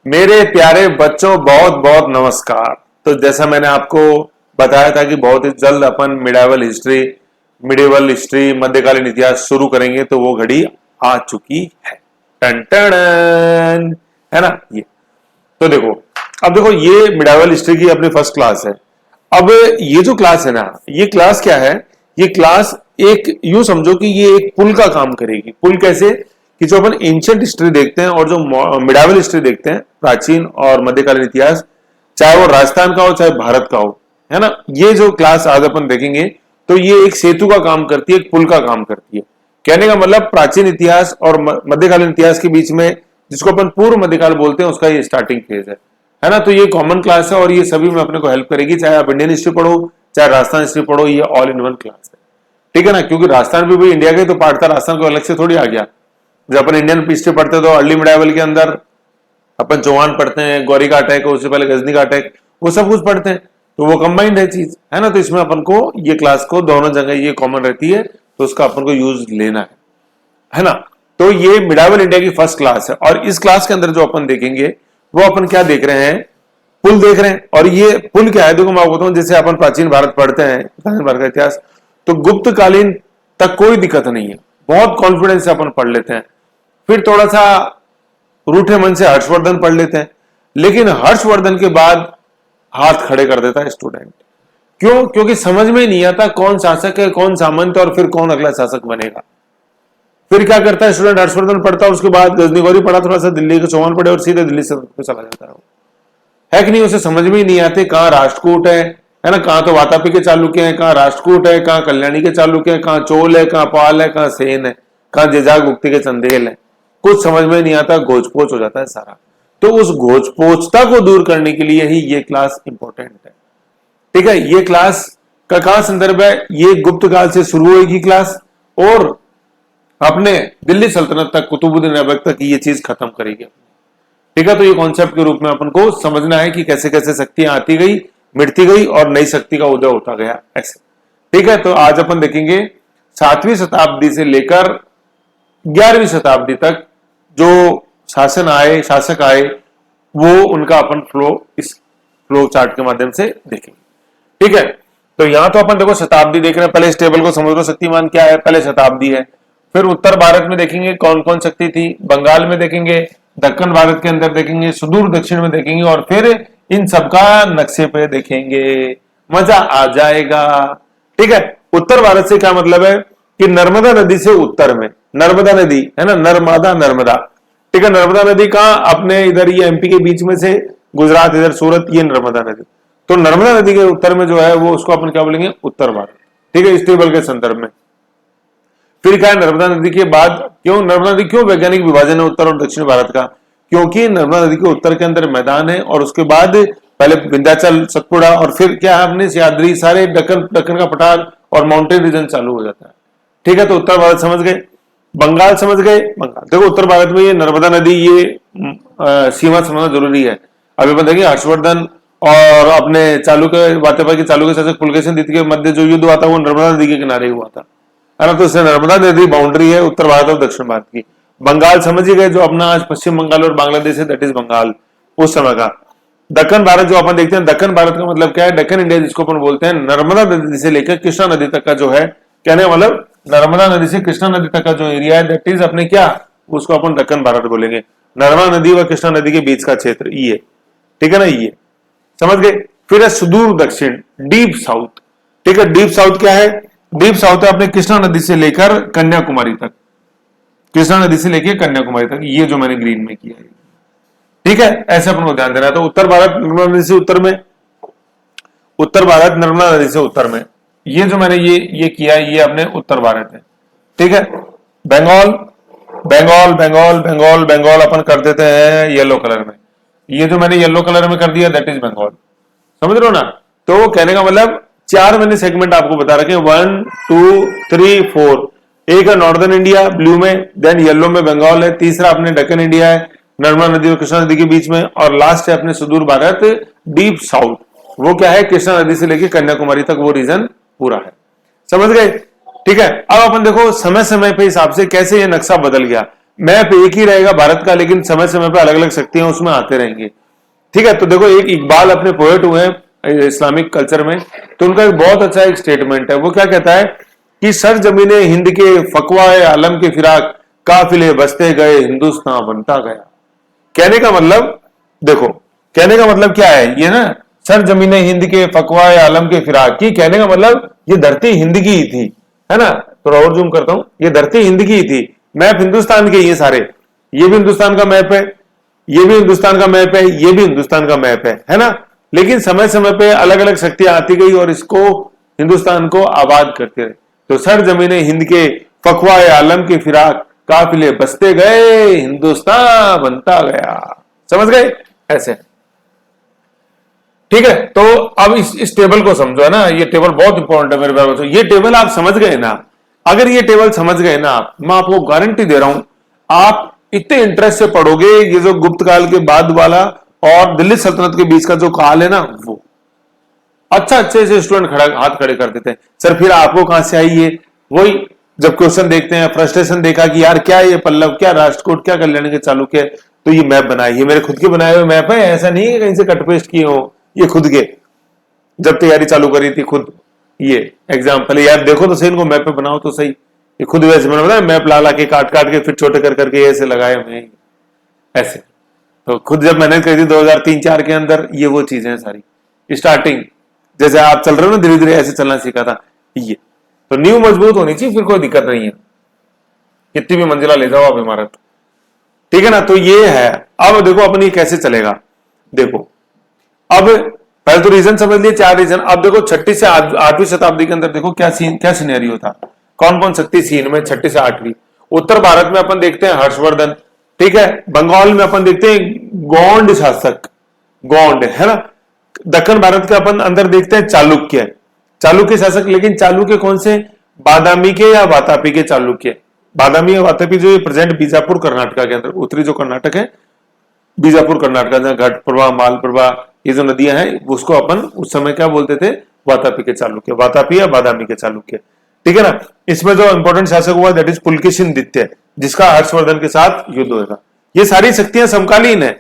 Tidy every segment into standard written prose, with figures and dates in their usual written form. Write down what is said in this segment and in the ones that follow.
मेरे प्यारे बच्चों बहुत बहुत नमस्कार। तो जैसा मैंने आपको बताया था कि बहुत ही जल्द अपन मिडिवल हिस्ट्री मध्यकालीन इतिहास शुरू करेंगे, तो वो घड़ी आ चुकी है। टन टन, है ना ये। तो देखो, अब देखो ये मिडिवल हिस्ट्री की अपनी फर्स्ट क्लास है। अब ये जो क्लास है ना, ये क्लास क्या है? ये क्लास एक यूं समझो कि ये एक पुल का काम करेगी। पुल कैसे? कि जो अपन एंशियंट हिस्ट्री देखते हैं और जो मिडावल हिस्ट्री देखते हैं, प्राचीन और मध्यकालीन इतिहास, चाहे वो राजस्थान का हो चाहे भारत का हो, है ना, ये जो क्लास आज अपन देखेंगे तो ये एक सेतु का काम करती है, एक पुल का काम करती है। कहने का मतलब प्राचीन इतिहास और मध्यकालीन इतिहास के बीच में, जिसको अपन पूर्व मध्यकाल बोलते हैं, उसका ये स्टार्टिंग फेज है ना। तो ये कॉमन क्लास है और ये सभी में अपने को हेल्प करेगी, चाहे आप इंडियन हिस्ट्री पढ़ो चाहे राजस्थान हिस्ट्री पढ़ो, ये ऑल इन वन क्लास है। ठीक है ना, क्योंकि राजस्थान भी इंडिया के तो पार्ट था, राजस्थान को अलग से थोड़ी आ गया। जब अपन इंडियन हिस्ट्री पढ़ते तो अर्ली मिडाइवल के अंदर अपन चौहान पढ़ते हैं, गौरी का अटैक, उससे पहले गजनी का अटैक, वो सब कुछ पढ़ते हैं, तो वो कंबाइंड है चीज, है ना। तो इसमें अपन को ये क्लास को दोनों जगह ये कॉमन रहती है, तो उसका अपन को यूज लेना है ना। तो ये मिडाइवल इंडिया की फर्स्ट क्लास है और इस क्लास के अंदर जो अपन देखेंगे वो अपन क्या देख रहे हैं? पुल देख रहे हैं। और ये पुल क्या है? देखो मैं आपको बताऊं, जैसे अपन प्राचीन भारत पढ़ते हैं, प्राचीन भारत का इतिहास, तो गुप्त कालीन तक कोई दिक्कत नहीं है, बहुत कॉन्फिडेंस से अपन पढ़ लेते हैं। फिर थोड़ा सा रूठे मन से हर्षवर्धन पढ़ लेते हैं, लेकिन हर्षवर्धन के बाद हाथ खड़े कर देता है स्टूडेंट। क्यों? क्योंकि समझ में नहीं आता कौन शासक है, कौन सामंत है और फिर कौन अगला शासक बनेगा। फिर क्या करता है स्टूडेंट? हर्षवर्धन पढ़ता है, उसके बाद गजनी गौरी पढ़ा, थोड़ा सा दिल्ली के चौहान पढ़े और सीधे दिल्ली से चला जाता है कि नहीं? उसे समझ में ही नहीं आते कहां राष्ट्रकूट है ना, कहां तो वातापी के चालुक्य है, कहां राष्ट्रकूट है, कहां कल्याणी के चालुक्य है, कहां चोल है, कहां पाल है, कहां सेन है, कहां जेजाग गुप्ती के चंदेल है। कुछ समझ में नहीं आता, घोचपोच हो जाता है सारा। तो उस घोचपोचता को दूर करने के लिए ही ये क्लास इंपॉर्टेंट है। ठीक है, ये क्लास का कहां संदर्भ है? ये गुप्त काल से शुरू होगी क्लास और अपने दिल्ली सल्तनत तक, कुतुबुद्दीन ऐबक तक ये चीज खत्म करेगी। ठीक है, तो ये कॉन्सेप्ट के रूप में अपन को समझना है कि कैसे कैसे शक्तियां आती गई, मिटती गई और नई शक्ति का उदय होता गया, ऐसे। ठीक है, तो आज अपन देखेंगे 7वीं शताब्दी से लेकर 11वीं शताब्दी तक जो शासक आए, वो उनका अपन इस फ्लो चार्ट के माध्यम से देखेंगे। ठीक है, तो यहां तो अपन देखो शताब्दी देख रहे हैं, पहले इस टेबल को समझ लो, शक्तिमान क्या है, पहले शताब्दी है। फिर उत्तर भारत में देखेंगे कौन कौन शक्ति थी, बंगाल में देखेंगे, दक्कन भारत के अंदर देखेंगे, सुदूर दक्षिण में देखेंगे और फिर इन सबका नक्शे पे देखेंगे। मजा आ जाएगा। ठीक है, उत्तर भारत से क्या मतलब है कि नर्मदा नदी से उत्तर में, नर्मदा नदी है ना, नर्मदा। ठीक है, नर्मदा नदी कहां? अपने इधर ये एमपी के बीच में से गुजरात, इधर सूरत, ये नर्मदा नदी। तो नर्मदा नदी के उत्तर में जो है वो उसको अपन क्या बोलेंगे? उत्तर भारत। ठीक है, इस टेबल के संदर्भ में। फिर क्या है? नर्मदा नदी के बाद क्यों नर्मदा नदी, क्यों वैज्ञानिक विभाजन है उत्तर और दक्षिण भारत का? क्योंकि नर्मदा नदी के उत्तर के अंदर मैदान है और उसके बाद पहले विंध्याचल, सतपुड़ा और फिर क्या है अपने सह्याद्री, सारे दक्कन का पठार और माउंटेन रीजन चालू हो जाता है। ठीक है, तो उत्तर भारत समझ गए। बंगाल समझ गए। बंगाल देखो, उत्तर भारत में ये नर्मदा नदी, ये सीमा समझना जरूरी है। अभी अपन देखेंगे हर्षवर्धन और अपने चालुक्य, वातापी के चालुक्य शासक पुलकेशिन द्वितीय के मध्य जो युद्ध हुआ था वो नर्मदा नदी के किनारे हुआ था, है ना। तो इससे नर्मदा नदी बाउंड्री है उत्तर भारत और दक्षिण भारत की। बंगाल समझ ही गए, जो अपना आज पश्चिम बंगाल और बांग्लादेश है, दैट इज बंगाल उस समय का। दक्कन भारत जो अपन देखते हैं, दक्कन भारत का मतलब क्या है? दक्कन इंडिया जिसको अपन बोलते हैं, नर्मदा नदी से लेकर कृष्णा नदी तक का जो है, कहने मतलब नर्मदा नदी से कृष्णा नदी तक का जो एरिया है, दैट इज अपने क्या, उसको अपन दक्कन भारत बोलेंगे। नर्मदा नदी व कृष्णा नदी के बीच का क्षेत्र ये, ठीक है ना, ये समझ गए। फिर है सुदूर दक्षिण, डीप साउथ। ठीक है, डीप साउथ क्या है? डीप साउथ है अपने कृष्णा नदी से लेकर कन्याकुमारी तक, कृष्णा नदी से लेकर कन्याकुमारी तक, ये जो मैंने ग्रीन में किया है। ठीक है, ऐसे अपन को ध्यान देना है। तो उत्तर भारत नर्मदा नदी से उत्तर में, उत्तर भारत नर्मदा नदी से उत्तर में, ये जो मैंने ये किया है, ये अपने उत्तर भारत है। ठीक है, बंगाल बंगाल बंगाल बंगाल बंगाल अपन कर देते हैं येलो कलर में। ये जो मैंने येलो कलर में कर दिया, दैट इज बंगाल। समझ रहे हो ना? तो कहने का मतलब 4 मैंने सेगमेंट आपको बता रखे, 1 2 3 4। एक है नॉर्दर्न इंडिया ब्लू में, देन येलो में बंगाल है, तीसरा अपने दक्कन इंडिया है नर्मदा नदी और कृष्णा नदी के बीच में, और लास्ट है अपने सुदूर भारत डीप साउथ। वो क्या है? कृष्णा नदी से लेकर कन्याकुमारी तक वो रीजन पूरा है। समझ गए? ठीक है, अब अपन देखो समय समय पे हिसाब से कैसे ये नक्शा बदल गया। मैप एक ही रहेगा भारत का, लेकिन समय समय पे अलग अलग शक्तियां उसमें आते रहेंगे। ठीक है, तो देखो एक इकबाल अपने पोएट हुए हैं इस्लामिक कल्चर में, तो उनका एक बहुत अच्छा एक स्टेटमेंट है। वो क्या कहता है कि सर जमीने हिंद के फकवाए आलम के फिराक, काफिले बसते गए हिंदुस्तान बनता गया। कहने का मतलब देखो, कहने का मतलब क्या है ये ना, सर जमीने हिंद के फकवाए आलम के फिराक की, कहने का मतलब ये धरती हिंद की ही थी, है ना। थोड़ा और जूम करता हूं, ये धरती हिंद की ही थी, मैप हिंदुस्तान के ये सारे, ये भी हिंदुस्तान का मैप है, ये भी हिंदुस्तान का मैप है, ये भी हिंदुस्तान का मैप है ना। लेकिन समय समय पे अलग अलग शक्तियां आती गई और इसको हिंदुस्तान को आबाद करते रहे। तो सर जमीने हिंद के फकवाए आलम के फिराक, काफिले बसते गए हिंदुस्तान बनता गया। समझ गए ऐसे। ठीक है, तो अब इस टेबल को समझो, है ना, ये टेबल बहुत इंपॉर्टेंट है मेरे प्यारे बच्चों। ये टेबल आप समझ गए ना, अगर ये टेबल समझ गए ना आप, मैं आपको गारंटी दे रहा हूं आप इतने इंटरेस्ट से पढ़ोगे। ये जो गुप्त काल के बाद वाला और दिल्ली सल्तनत के बीच का जो काल है ना, वो अच्छा अच्छे से स्टूडेंट खड़ा हाथ खड़े कर देते हैं। सर फिर आपको कहां से आई ये, वही जब क्वेश्चन देखते हैं फ्रस्ट्रेशन देखा कि यार क्या ये पल्लव, क्या राष्ट्रकूट, क्या कल्याण के चालुक्य, तो ये मैप बनाए, ये मेरे खुद के बनाए हुए मैप है, ऐसा नहीं है कहीं से कट पेस्ट किए हो, ये खुद के जब तैयारी चालू करी थी खुद। ये एग्जाम्पल यार देखो तो सही, इनको मैप पे बनाओ तो सही, ये खुद वैसे मैंने बताया मैप ला ला के काट काट के फिर छोटे कर करके ऐसे लगाए मैं ऐसे। तो खुद जब मेहनत करी थी 2003-4 के अंदर, ये वो चीजें हैं सारी स्टार्टिंग, जैसे आप चल रहे हो ना धीरे धीरे ऐसे चलना सीखा था ये। तो नींव मजबूत होनी चाहिए, फिर कोई दिक्कत नहीं है, कितनी भी मंजिला ले जाओ आप इमारत। ठीक है ना, तो ये है। अब देखो अपन ये कैसे चलेगा, देखो अब पहले तो रीजन समझ लिए, 4 रीजन। अब देखो 6वीं से 8वीं शताब्दी के अंदर देखो क्या सीन, क्या सिनेरियो था, कौन कौन शक्ति सीन में 6वीं से 8वीं। उत्तर भारत में अपन देखते हैं हर्षवर्धन, ठीक है। बंगाल में अपन देखते हैं गोंड शासक, गोंड, है ना। दक्षिण भारत के अपन अंदर देखते हैं चालुक्य, चालुक्य शासक। लेकिन चालुक्य कौन से, बादामी के या वातापी के चालुक्य। बादामी या वातापी जो प्रेजेंट बीजापुर कर्नाटक के अंदर, उत्तरी जो कर्नाटक है, बीजापुर कर्नाटक, घट प्रभा, माल प्रभा, ये जो नदियां हैं उसको अपन उस समय क्या बोलते थे, वातापी के चालुक्य, वातापी या बादामी के चालुक्य। ठीक है ना। इसमें जो इंपॉर्टेंट शासक हुआ दैट इज पुलकेशिन द्वितीय, जिसका हर्षवर्धन के साथ युद्ध होगा। ये सारी शक्तियां समकालीन है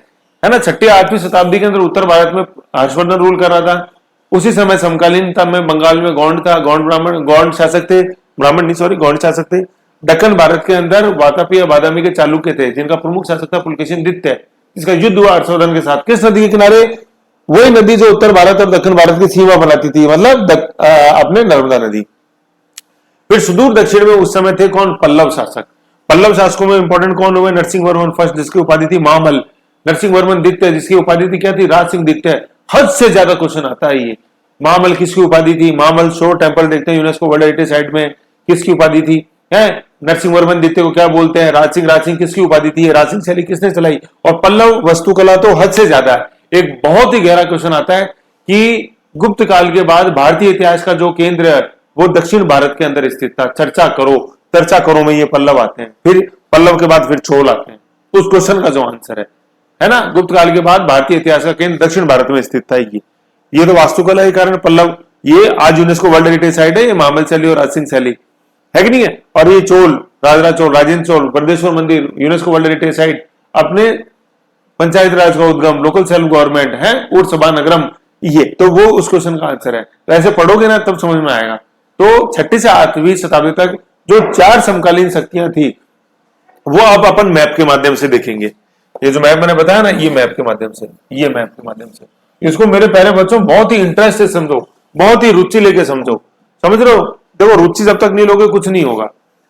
ना। 6वीं-8वीं शताब्दी के अंदर उत्तर भारत में हर्षवर्धन रूल कर रहा था, उसी समय समकालीनता में बंगाल में गौंड था, गौंड ब्राह्मण, गौंड शासक थे, ब्राह्मण नहीं सॉरी गौंड शासक थे। दक्षिण भारत के अंदर वातापी या बादामी के चालुक्य थे, जिनका प्रमुख शासक था पुलकेशिन द्वितीय। इसका युद्ध हुआ हर्षवर्धन के साथ, किस नदी के किनारे, वही नदी जो उत्तर भारत और दक्षिण भारत की सीमा बनाती थी, मतलब अपने नर्मदा नदी। फिर सुदूर दक्षिण में उस समय थे कौन, पल्लव शासक। पल्लव शासकों में इंपॉर्टेंट कौन हुए, नरसिंह वर्मन फर्स्ट, जिसकी उपाधि थी महामल, नरसिंह वर्मन द्वितीय, जिसकी उपाधि थी क्या थी, राज सिंह द्वितीय। हद से ज्यादा क्वेश्चन आता है ये। महामल किसकी उपाधि थी, महामल शोर टेम्पल देखते हैं यूनेस्को वर्ल्ड हेरिटेज साइट में, किसकी उपाधि थी, है। नरसिंह वर्मन द्वितीय को क्या बोलते हैं, राज सिंह किसकी उपाधि थी, राज सिंह शैली किसने चलाई। और पल्लव वास्तुकला तो हद से ज्यादा है। एक बहुत ही गहरा क्वेश्चन आता है कि गुप्त काल के बाद भारतीय इतिहास का जो केंद्र है वो दक्षिण भारत के अंदर स्थित था, चर्चा करो में ये पल्लव आते हैं, फिर पल्लव के बाद फिर चोल आते हैं। उस क्वेश्चन का जो आंसर है ना, गुप्त काल के बाद भारतीय इतिहास का केंद्र दक्षिण भारत में स्थित था ये तो वास्तुकला के कारण पल्लव, ये आज यूनेस्को वर्ल्ड हेरिटेज साइट है, ये महामल शैली और राज सिंह शैली है कि नहीं है। और ये चोल, राजराज चोल, राजेंद्र चोल, ब्रजेश्वर मंदिर, यूनेस्को वर्ल्ड हेरिटेज साइट, अपने पंचायत राज का उद्गम, लोकल सेल्फ गवर्नमेंट है, उर्स सभा नगरम, ये तो वो उस क्वेश्चन का आंसर है। तो ऐसे पढ़ोगे ना तब समझ में आएगा। तो 6वीं से 8वीं शताब्दी तक जो 4 समकालीन शक्तियां थी वो अब अपन मैप के माध्यम से देखेंगे। ये जो मैप मैंने बताया ना, ये मैप के माध्यम से, ये मैप के माध्यम से, इसको मेरे प्यारे बच्चों बहुत ही इंटरेस्ट से समझो, बहुत ही रुचि लेके समझो। समझ रहे हो, देखो रुचि जब तक नहीं लोगे कुछ नहीं होगा।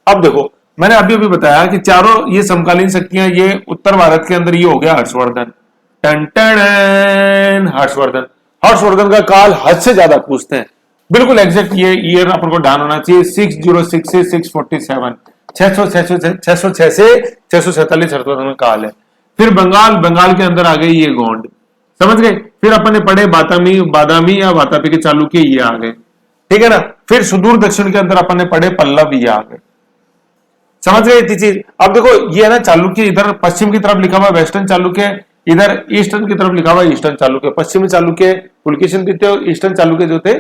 अब देखो मैंने अभी बताया कि चारों ये समकालीन शक्तियां, ये उत्तर भारत के अंदर ये हो गया हर्षवर्धन, हर्षवर्धन का काल हद से ज्यादा पूछते हैं, बिल्कुल एग्जैक्ट ये ईयर अपन को ध्यान होना चाहिए, 606 से 647, 606 से 647 हर्षवर्धन का काल है। फिर बंगाल के अंदर आ गई ये गोंड, समझ गए। फिर अपन ने पढ़े बादामी या वातापी के चालुक्य, ये आ गए, ठीक है ना। फिर सुदूर दक्षिण के अंदर अपन ने पढ़े पल्लव, ये आ गए, समझ गए इतनी चीज। अब देखो ये है ना चालुक्य, इधर पश्चिम की तरफ लिखा हुआ वेस्टर्न चालुक्य, इधर ईस्टर्न की तरफ लिखा हुआ ईस्टर्न चालुक्य। पश्चिमी चालुक्य पुलकेशिन द्वितीय और ईस्टर्न चालुक्य जो थे,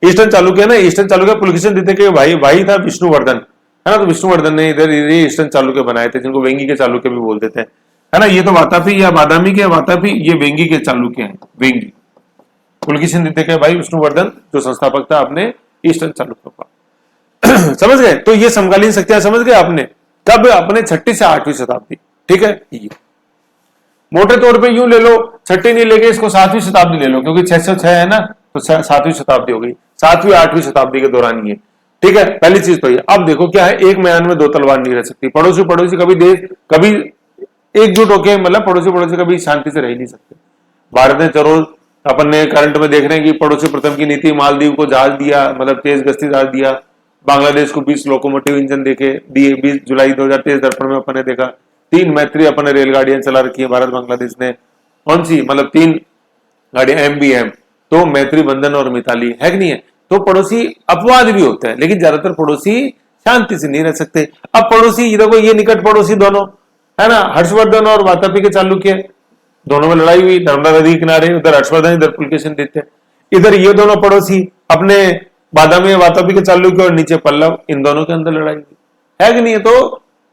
ईस्टर्न चालुक्य ना, ईस्टर्न चालुक्य पुलकेशिन द्वितीय के भाई था विष्णुवर्धन, है ना। तो विष्णुवर्धन ने इधर ये ईस्टर्न चालुक्य बनाए थे, जिनको वेंगी के चालुक्य भी बोल देते हैं, है ना। ये तो वातापी या बादामी के, वातापी ये वेंगी के चालुक्य हैं, वेंगी। पुलकेशिन द्वितीय के भाई विष्णुवर्धन जो संस्थापक था अपने ईस्टर्न चालुक्य का। समझ गए। तो ये समकालीन शक्तियां समझ गए आपने, कब? अपने 6ठी से 8वीं शताब्दी। ठीक है, ये मोटे तौर पे यूं ले लो, 6ठी नहीं लेके इसको 7वीं शताब्दी ले लो, क्योंकि 606 है ना, तो 7वीं शताब्दी हो गई, 7वीं 8वीं शताब्दी के दौरान ये। ठीक है, पहली चीज तो ये। अब देखो क्या है, एक मैदान में दो तलवार नहीं रह सकती। पड़ोसी पड़ोसी कभी देश कभी एकजुट होके, मतलब पड़ोसी पड़ोसी कभी शांति से रह नहीं सकते। भारत ने जरूर, अपन ने करंट में देख रहे हैं कि पड़ोसी प्रथम की नीति, मालदीव को जहाज दिया, मतलब तेज गश्ती जहाज दिया, बांग्लादेश को 20 लोकोमोटिव इंजन देके दिए। 20 जुलाई 2023 दर्पण में अपन ने देखा 3 मैत्री अपन ने रेलगाड़ियां चला रखी है भारत बांग्लादेश ने। कौन सी? मतलब 3 गाड़ियां MBM, तो मैत्री बंधन और मिताली, है कि नहीं है। तो पड़ोसी अपवाद भी होते हैं, लेकिन ज्यादातर पड़ोसी शांति से नहीं रह सकते। अब पड़ोसी देखो, ये निकट पड़ोसी दोनों, है ना, हर्षवर्धन और वातापी के चालुक्य, दोनों में लड़ाई हुई नर्मदा नदी किनारे, उधर हर्षवर्धन इधर पुलकेशिन देते। इधर ये दोनों पड़ोसी अपने बादामी वातापी के चालुक्य और नीचे पल्लव, इन दोनों के अंदर लड़ाई हुई, है कि नहीं है। तो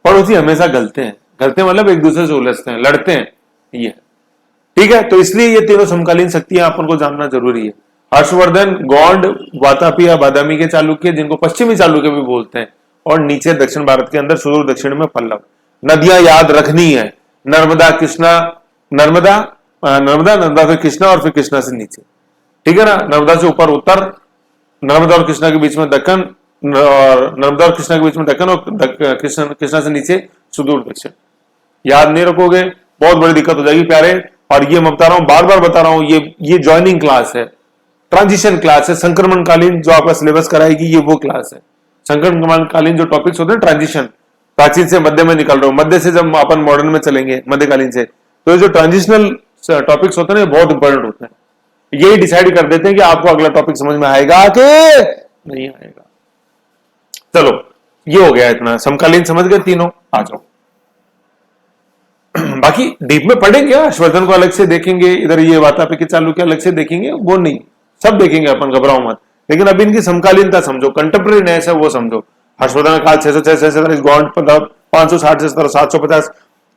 पड़ोसी हमेशा गलते हैं, गलते मतलब एक दूसरे से उलझते हैं, लड़ते हैं, ये। ठीक है, तो इसलिए ये तीनों समकालीन शक्तियां अपन को जानना जरूरी है। हर्षवर्धन, गौंड, वातापी या बादामी के चालुक्य, जिनको पश्चिमी चालुक्य भी बोलते हैं, और नीचे दक्षिण भारत के अंदर सुदूर दक्षिण में पल्लव। नदियां याद रखनी है, नर्मदा कृष्णा, नर्मदा नर्मदा फिर कृष्णा, और फिर कृष्णा से नीचे। ठीक है ना, नर्मदा से ऊपर उत्तर, नर्मदा और कृष्णा के बीच में दक्कन, और नर्मदा और कृष्णा के बीच में दक्कन, और कृष्णा से नीचे सुदूर दक्षिण। याद नहीं रखोगे बहुत बड़ी दिक्कत हो जाएगी प्यारे। और ये मैं बता रहा हूं, बार बार बता रहा हूं, ये ज्वाइनिंग क्लास है, ट्रांजिशन क्लास है, संक्रमणकालीन जो आपका सिलेबस कराएगी, ये वो क्लास है। संक्रमणकालीन जो टॉपिक्स होते हैं, ट्रांजिशन, प्राचीन से मध्य में निकल रहे हो, मध्य से जब अपन मॉडर्न में चलेंगे, मध्यकालीन से, तो ये जो ट्रांजिशनल टॉपिक्स होते हैं बहुत इंपॉर्टेंट होते हैं। यही डिसाइड कर देते हैं कि आपको अगला टॉपिक समझ में आएगा कि नहीं आएगा। चलो, ये हो गया इतना, समकालीन समझ गए तीनों। आ जाओ बाकी डीप में पढ़ेंगे, हर्षवर्धन को अलग से देखेंगे, इधर ये वातापी के चालुक्य अलग से देखेंगे, वो नहीं, सब देखेंगे अपन, घबराओ मत। लेकिन अभी इनकी समकालीनता समझो, कंटेम्प्रेरीनेस है वो समझो। हर्षवर्धन काल 606 गौंड 560 से 750,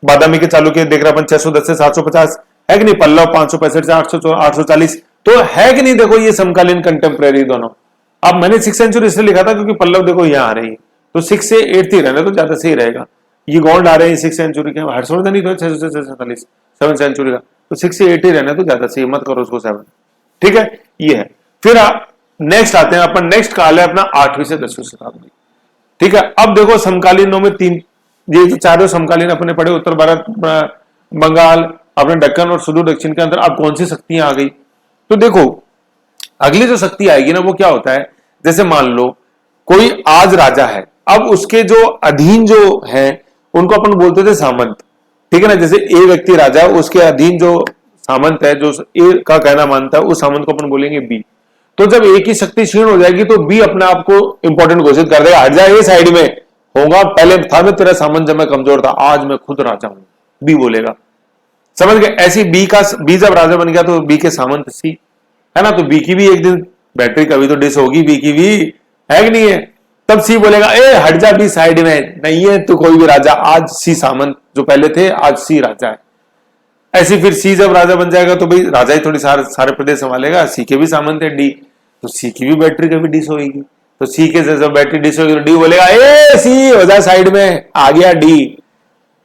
बादामी के चालुक्य देख रहे अपन 610 से 750, है कि नहीं, पल्लव 565 से 840, तो है कि नहीं। देखो ये समकालीन कंटेम्प्रेरी दोनों। अब मैंने 6th सेंचुरी इसलिए लिखा था क्योंकि पल्लव देखो यहाँ आ रही है, तो 6 से 8th ही रहने तो ज्यादा सही रहेगा। ये गौंड आ रहे हैं 6th सेंचुरी के, हर्षवर्धन ही तो 600 से 47 7th सेंचुरी का, तो 6 से 8 ही रहने तो ज्यादा सही, मत करो उसको 7। ठीक है, ये है। फिर नेक्स्ट आते हैं अपन, नेक्स्ट काल है अपना 8वीं से 10वीं शताब्दी। ठीक है, अब देखो समकालीनों में 3, ये जो चारों समकालीन अपने पढ़े, उत्तर भारत, बंगाल, अपने दक्कन और सुदूर दक्षिण के अंदर अब कौन सी शक्तियां आ गई। तो देखो अगली जो शक्ति आएगी ना, वो क्या होता है, जैसे मान लो कोई आज राजा है, अब उसके जो अधीन जो है उनको अपन बोलते थे सामंत। ठीक है ना, जैसे ए व्यक्ति राजा, उसके अधीन जो सामंत है, जो ए का कहना मानता है, उस सामंत को अपन बोलेंगे बी। तो जब ए की शक्ति क्षीण हो जाएगी तो बी अपने आप को इंपॉर्टेंट घोषित कर देगा, हट जा ए साइड में होगा, पहले था मैं तेरा सामंत जब मैं कमजोर था, आज मैं खुद राजा हूं, बी बोलेगा। समझ गए। ऐसी बी जब राजा बन गया तो बी के सामंत सी, है ना, तो बी की भी एक दिन बैटरी कभी तो डिस होगी, बी की भी, है कि नहीं है। तब सी बोलेगा ए हट जा बी साइड में, नहीं है तो कोई भी राजा, आज सी सामंत जो पहले थे, आज सी राजा है। ऐसे फिर सी जब राजा बन जाएगा तो भाई राजा ही थोड़ी सारे प्रदेश संभालेगा, सी के भी सामंत है डी, तो सी की भी बैटरी कभी डिस होगी, तो सी के जब बैटरी डिस होगी तो डी बोलेगा ए सी हो जा साइड में, आ गया डी।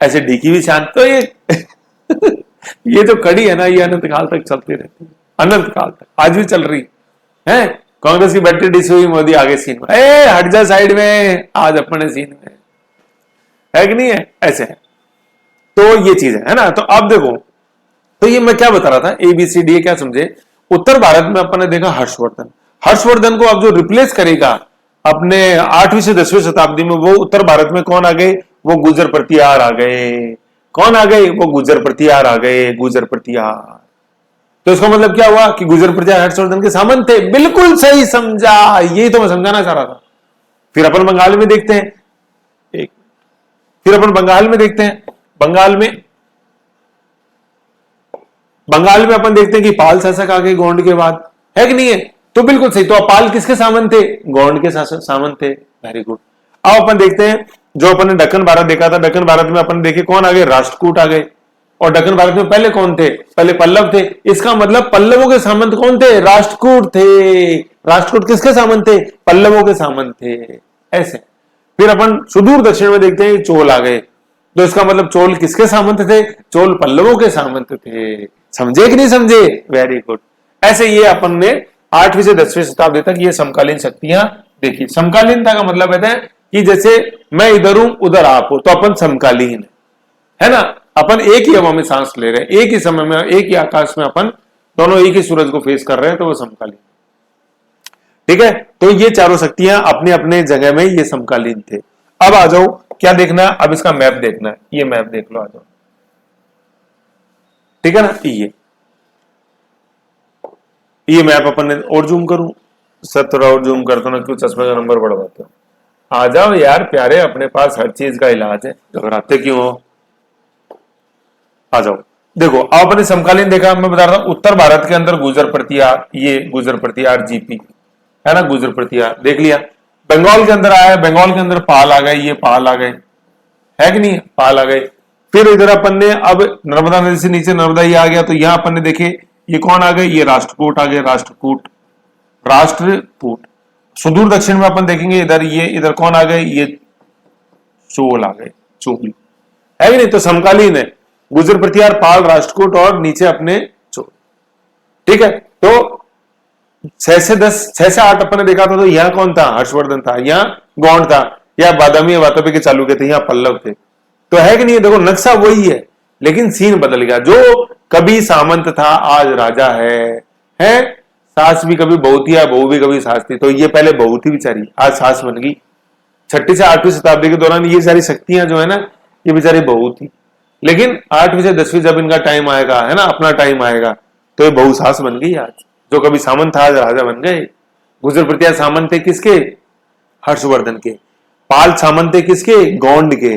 ऐसे डी की भी शांत, तो ये जो कड़ी है ना, ये अनंत काल तक चलती रहती है, अनंत काल तक, आज भी चल रही है। कांग्रेस की बैटरी डिस हुई, मोदी आगे सीन में, ए हट जा साइड में, आज अपने सीन में, है कि नहीं है, ऐसे है। तो ये चीज है ना। तो अब देखो, तो ये मैं क्या बता रहा था, ABCD क्या समझे। उत्तर भारत में अपन ने देखा हर्षवर्धन को अब जो रिप्लेस करेगा अपने 8वीं से 10वीं शताब्दी में, वो उत्तर भारत में कौन आ गए, वो गुर्जर प्रतिहार आ गए। कौन आ गए, वो गुर्जर प्रतिहार आ गए, गुर्जर प्रतिहार। तो इसका मतलब क्या हुआ कि गुर्जर प्रतिहार हर्षवर्धन के सामंत थे, बिल्कुल सही समझा, यही तो मैं समझाना चाह रहा था। फिर अपन बंगाल में देखते हैं, फिर अपन बंगाल में देखते हैं, बंगाल में अपन देखते हैं कि पाल शासक आ गए गोंड के बाद, है कि नहीं है। तो बिल्कुल सही, तो पाल किसके सामंत थे, गोंड के सामंत थे, वेरी गुड। अब अपन देखते हैं जो अपन ने दक्कन भारत देखा था, दक्कन भारत में अपन देखे कौन आ गए, राष्ट्रकूट आ गए। और दक्कन भारत में पहले कौन थे, पहले पल्लव थे। इसका मतलब पल्लवों के सामंत कौन थे, राष्ट्रकूट थे। राष्ट्रकूट किसके सामंत थे, पल्लवों के सामंत थे। ऐसे फिर अपन सुदूर दक्षिण में देखते हैं चोल आ गए, तो इसका मतलब चोल किसके सामंत थे, चोल पल्लवों के सामंत थे। समझे कि नहीं समझे, वेरी गुड। ऐसे ये अपन ने 8वीं से 10वीं शताब्दी तक ये समकालीन शक्तियां देखी। समकालीनता का मतलब कहते हैं कि जैसे मैं इधर हूं उधर आप हो, तो अपन समकालीन है ना। अपन एक ही हवा में सांस ले रहे हैं, एक ही समय में, एक ही आकाश में अपन दोनों एक ही सूरज को फेस कर रहे हैं, तो वो समकालीन। ठीक है, तो ये चारों शक्तियां अपने अपने जगह में ये समकालीन थे। अब आ जाओ क्या देखना है, अब इसका मैप देखना है। ये मैप देख लो, आ जाओ। ठीक है ना, ये मैप अपन ने और जूम करूं, सर थोड़ा और जूम करता हूं ना, क्यों चश्मे का नंबर बढ़वाते हो। आ जाओ यार प्यारे, अपने पास हर चीज का इलाज है, घबराते क्यों हो, आ जाओ। देखो अब अपने समकालीन देखा, मैं बता रहा हूं उत्तर भारत के अंदर गुजर प्रतिहार, ये गुजर प्रतिहार जीपी है ना, गुजर प्रतिहार देख लिया। बंगाल के अंदर आया, बंगाल के अंदर पाल आ गए, ये पाल आ गए, है कि नहीं, पाल आ गए। फिर इधर अपन ने अब नर्मदा नदी से नीचे नर्मदा ही आ गया, तो यहां अपन ने देखे ये कौन आ गए, ये राष्ट्रकूट आ गए, राष्ट्रकूट, राष्ट्रकूट। सुदूर दक्षिण में अपन देखेंगे इधर ये, इधर कौन आ गए, ये चोल आ गए, चोल, है कि नहीं। तो समकालीन है, गुजर प्रतिहार, पाल, राष्ट्रकूट और नीचे अपने चोल। ठीक है, तो 6 से 8 अपन ने देखा था, तो यहां कौन था, हर्षवर्धन था, यहां गौंड था, या बादामी वातपी के चालुक्य थे, यहां पल्लव थे। तो है कि नहीं, देखो नक्शा वही है, लेकिन सीन बदल गया। जो कभी सामंत था आज राजा है सास भी कभी बहू थी, या बहू भी कभी सास थी। तो ये पहले बहू थी बेचारी, आज सास बन गई। 6ठी से 8वीं शताब्दी के दौरान ये सारी शक्तियां जो है ना, ये बेचारी बहू थी, लेकिन 8वीं से 10वीं जब इनका टाइम आएगा, है ना, अपना टाइम आएगा, तो ये बहू सास बन गई। आज जो कभी सामंत था आज राजा बन गए। गुजर प्रतिहार सामंत थे किसके, हर्षवर्धन के। पाल सामंत थे किसके, गौंड के।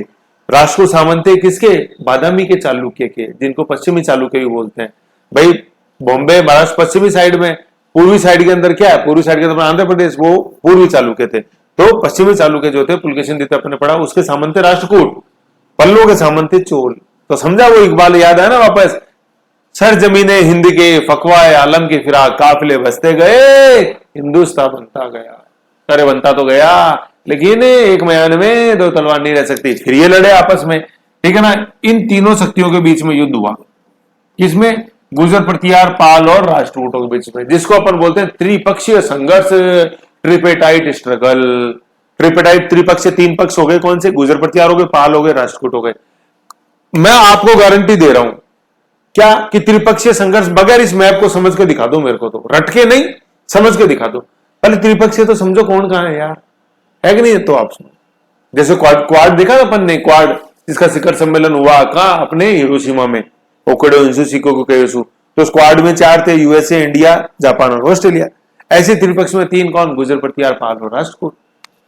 राष्ट्रकूट सामंत थे किसके, बादामी के चालुक्य के, जिनको पश्चिमी चालुक्य भी बोलते हैं। भाई बॉम्बे महाराष्ट्र पश्चिमी साइड में, पूर्वी साइड के अंदर क्या है, पूर्वी साइड के अंदर आंध्र प्रदेश, वो पूर्वी चालुक्य थे। तो पश्चिमी चालुक्य जो थे, पुलकेशिन द्वितीय अपने पढ़ा, उसके सामंत थे राष्ट्रकूट, पल्लवों के सामंत थे चोल। तो समझा वो इकबाल याद है ना वापस, सर जमीने हिंद के फकवाए आलम के फिराक काफिले बसते गए, हिंदुस्तान बनता गया। अरे बनता तो गया, लेकिन एक म्यान में 2 तलवार नहीं रह सकती। फिर ये लड़े आपस में, ठीक है ना। इन तीनों शक्तियों के बीच में युद्ध हुआ, किसमें, गुजर प्रतिहार, पाल और राष्ट्रकूटों के बीच में, जिसको अपन बोलते हैं त्रिपक्षीय संघर्ष, ट्रिपेटाइट स्ट्रगल। ट्रिपेटाइट त्रिपक्षीय, 3 पक्ष हो गए, कौन से, गुजर प्रतिहार हो गए, पाल हो गए, राष्ट्रकूट हो गए। मैं आपको गारंटी दे रहा हूं क्या कि त्रिपक्षीय संघर्ष, बगैर इस मैप को समझ के दिखा दो मेरे को, तो रटके नहीं, समझ के दिखा दो। पहले त्रिपक्षीय तो समझो कौन कहां है यार, है कि नहीं। तो आप सुनो, जैसे क्वाड देखा अपन ने, क्वाड जिसका शिखर सम्मेलन हुआ कहां, अपने हिरोशिमा में, ओकोडो इंसु शिकोकू केयोसु। तो क्वाड में 4 थे, यूएसए, इंडिया, जापान और ऑस्ट्रेलिया। ऐसे त्रिपक्ष में 3 कौन, गुजर प्रतिहार, पाल और राष्ट्रकूट,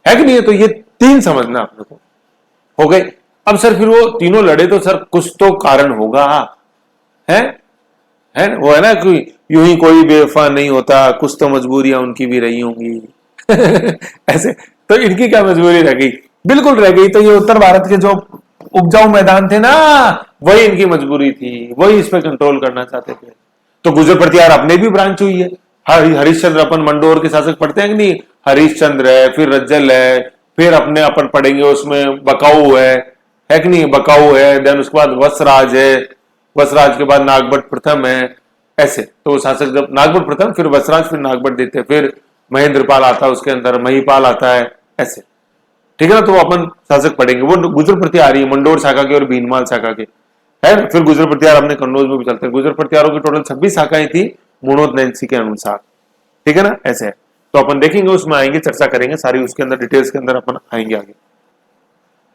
है कि नहीं। तो ये 3 समझना आप लोगों को, हो गए। अब सर फिर वो तीनों लड़े, तो सर कुछ तो कारण होगा, है वो है ना, कोई यूं ही कोई बेवफा नहीं होता, कुछ तो मजबूरियां उनकी भी रही होंगी। ऐसे तो इनकी क्या मजबूरी रह गई, बिल्कुल रह गई। तो ये उत्तर भारत के जो उपजाऊ मैदान थे ना, वही इनकी मजबूरी थी, वही इस पे कंट्रोल करना चाहते थे। तो गुजर प्रतिहार अपने भी ब्रांच हुई है। हरिश्चंद्र, अपन मंडोर के शासक पढ़ते हैं कि नहीं, हरिश्चंद्र है, फिर रज्जल है, फिर अपने अपन पढ़ेंगे उसमें बकाऊ है कि नहीं, बकाऊ है। देन उसके बाद वसराज है, वसराज के बाद नागभट्ट प्रथम है। ऐसे तो शासक जब नागभट्ट प्रथम, फिर वसराज, फिर नागभट्ट देते, फिर महेंद्रपाल आता है, उसके अंदर महिपाल आता है, ऐसे, ठीक है ना। तो अपन शासक पढ़ेंगे, वो गुजर प्रतिहार है, मंडोर शाखा के और भीनमाल शाखा के, है। फिर गुजर प्रतिहार अपने कन्नौज में भी चलते हैं। गुजर प्रतिहारों की टोटल 26 शाखाएं थी मुनोत नैन्सी के अनुसार, ठीक है ना, ऐसे है। तो अपन देखेंगे, उसमें आएंगे, चर्चा करेंगे सारी, उसके अंदर डिटेल्स के अंदर अपन आएंगे आगे,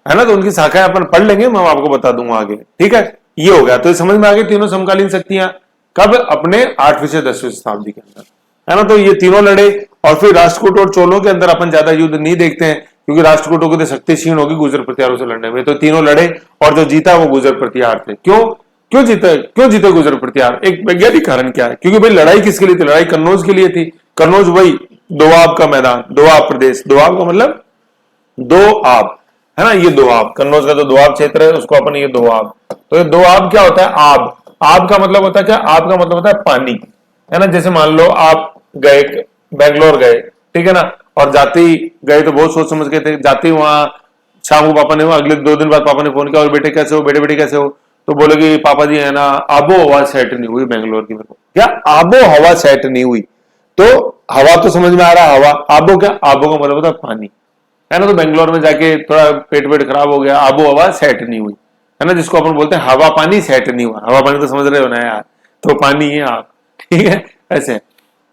है ना। तो उनकी शाखाएं अपन पढ़ लेंगे, मैं आपको बता दूंगा आगे, ठीक है। ये हो गया, तो समझ में आ गई तीनों समकालीन शक्तियां कब, अपने 8वीं से 10वीं शताब्दी के अंदर, है ना। तो ये तीनों लड़े, और फिर राष्ट्रकूट और चोलों के अंदर अपन ज्यादा युद्ध नहीं देखते हैं, क्योंकि राष्ट्रकूटों की तो शक्ति क्षीण होगी गुजर प्रतिहारों से लड़ने में। तो तीनों लड़े, और जो जीता वो गुजर प्रतिहार थे। क्यों जीते गुजर प्रतिहार, एक वैज्ञानिक कारण क्या है, क्योंकि भाई लड़ाई किसके लिए थी, लड़ाई कन्नौज के लिए थी। कन्नौज वही दोआब का मैदान, दोआब प्रदेश, दोआब का मतलब दो आब, है ना, ये दोआब, कन्नौज का जो दोआब क्षेत्र है उसको अपन ये दोआब। तो ये दोआब क्या होता है? आब। आब का मतलब होता है क्या? आब का मतलब होता है पानी, है ना। जैसे मान लो आप गए, बैंगलोर गए, ठीक है ना, और जाते ही गए तो बहुत सोच समझ के थे, जाते ही वहां शाम को पापा ने, अगले 2 दिन बाद पापा ने फोन किया, और बेटे कैसे हो, बेटे बेटे कैसे हो, तो बोले कि पापा जी है ना, आबो हवा सेट नहीं हुई बैंगलोर की। मेरे को क्या आबो हवा सेट नहीं हुई? तो हवा तो समझ में आ रहा है, हवा। आबो क्या? आबो का मतलब होता है पानी, है ना। तो बेंगलोर में जाके थोड़ा पेट वेट खराब हो गया, आबो हवा सेट नहीं हुई, है ना, जिसको अपन बोलते हैं हवा पानी सेट नहीं हुआ। हवा पानी तो समझ रहे हो ना यार, तो पानी है आप, ठीक है, ऐसे।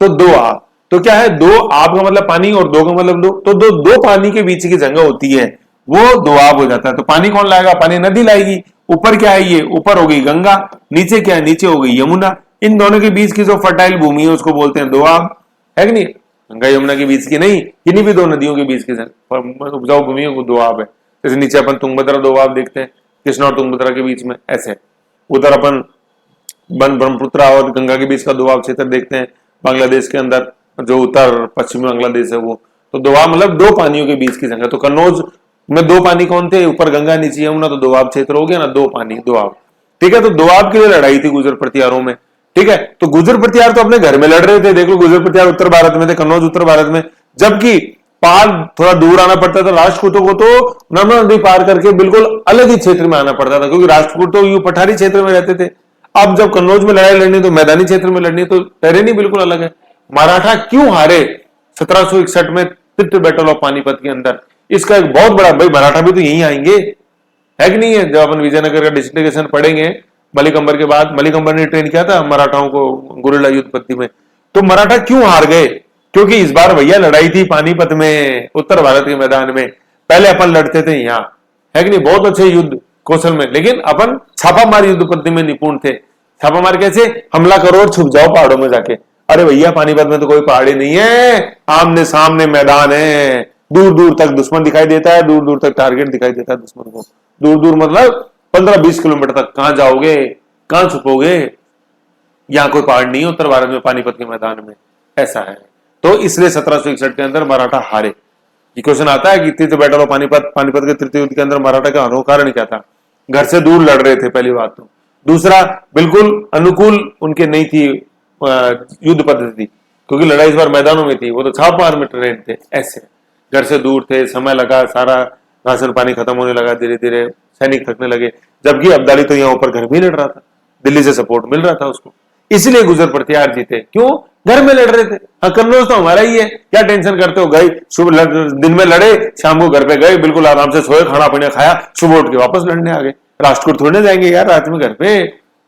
तो दो आप, तो क्या है, दो आप का मतलब पानी और दो का मतलब दो, तो दो दो पानी के बीच की जगह होती है वो दो आप हो जाता है। तो पानी कौन लाएगा? पानी नदी लाएगी। ऊपर क्या है? ये ऊपर हो गई गंगा, नीचे क्या है? नीचे हो गई यमुना। इन दोनों के बीच की जो फर्टाइल भूमि है उसको बोलते हैं दो आप, है कि नहीं? गंगा यमुना के बीच की नहीं, किन्हीं भी दो नदियों के बीच की उपजाऊ भूमि को दोआब है। जैसे नीचे अपन तुंगभद्रा दोआब देखते हैं, कृष्णा और तुंगभद्रा के बीच में, ऐसे। उधर अपन ब्रह्मपुत्र और गंगा के बीच का दोआब क्षेत्र देखते हैं बांग्लादेश के अंदर, जो उत्तर पश्चिमी बांग्लादेश है वो। तो दोआब मतलब दो पानियों के बीच की जगह। तो कन्नौज में दो पानी कौन थे? ऊपर गंगा नीचे यमुना, तो दोआब क्षेत्र हो गया ना, दो पानी दोआब, ठीक है। तो दोआब के लिए लड़ाई थी गुजर प्रतिहारों में, ठीक है। तो गुजर प्रतिहार तो अपने घर में लड़ रहे थे, देख लो, गुजर प्रतिहार उत्तर भारत में थे, कन्नौज उत्तर भारत में, जबकि पार थोड़ा दूर आना पड़ता था राष्ट्रकूटों को, तो नर्मदा नदी पार करके बिल्कुल अलग ही क्षेत्र में आना पड़ता था, क्योंकि राष्ट्रकूट तो यू पठारी क्षेत्र में रहते थे। अब जब कन्नौज में लड़ाई लड़नी तो मैदानी क्षेत्र में लड़नी, तो टेरेन ही बिल्कुल अलग है। मराठा क्यों हारे 1761 में फिफ्थ बैटल ऑफ पानीपत के अंदर? इसका एक बहुत बड़ा, भाई मराठा भी तो यहीं आएंगे, है कि नहीं है? जब अपन विजयनगर का डिस्ट्रिक्टेशन पढ़ेंगे मलिक अंबर के बाद, मलिक अंबर ने ट्रेन किया था मराठाओं को गुरिल्ला युद्ध पद्धति में। तो मराठा क्यों हार गए? क्योंकि इस बार भैया लड़ाई थी पानीपत में, उत्तर भारत के मैदान में। पहले अपन लड़ते थे यहाँ, है कि नहीं, बहुत अच्छे युद्ध कौशल में, लेकिन अपन छापामार युद्ध पद्धति में निपुण थे। छापामार कैसे? हमला करो और छुप जाओ पहाड़ों में जाके। अरे भैया पानीपत में तो कोई पहाड़ी नहीं है, आमने सामने मैदान है, दूर दूर तक दुश्मन दिखाई देता है, दूर दूर तक टारगेट दिखाई देता है दुश्मन को। दूर दूर मतलब 15-20 किलोमीटर तक कहां जाओगे, कहां छुपोगे? यहां कोई पहाड़ नहीं है उत्तर भारत में, पानीपत के मैदान में, ऐसा है। तो इसलिए 1761 के अंदर मराठा हारे। ये क्वेश्चन आता है कि तृतीय बैटल ऑफ पानीपत, पानीपत के तृतीय युद्ध के अंदर मराठा का हारने का कारण क्या था? घर से दूर लड़ रहे थे, पहली बात तो। दूसरा, बिल्कुल अनुकूल उनके नहीं थी युद्ध पद्धति, क्योंकि लड़ाई इस बार मैदानों में थी, वो तो छाप मार में ट्रेन थे, ऐसे। घर से दूर थे, समय लगा, सारा राशन पानी खत्म होने लगा, धीरे धीरे सैनिक थकने लगे। जबकि अब्दाली तो यहाँ ऊपर घर में लड़ रहा था, दिल्ली से सपोर्ट मिल रहा था उसको, इसलिए गुजर प्रतिहार जीते। क्यों? घर में लड़ रहे थे। हाँ, कन्नौज तो हमारा ही है, क्या टेंशन करते हो? गए सुबह, दिन में लड़े, शाम को घर पे गए, बिल्कुल आराम से सोए, खाना पीना खाया, सुबह उठ के वापस लड़ने आ गए। राष्ट्रकूट थोड़ी ना जाएंगे यार रात में घर पे,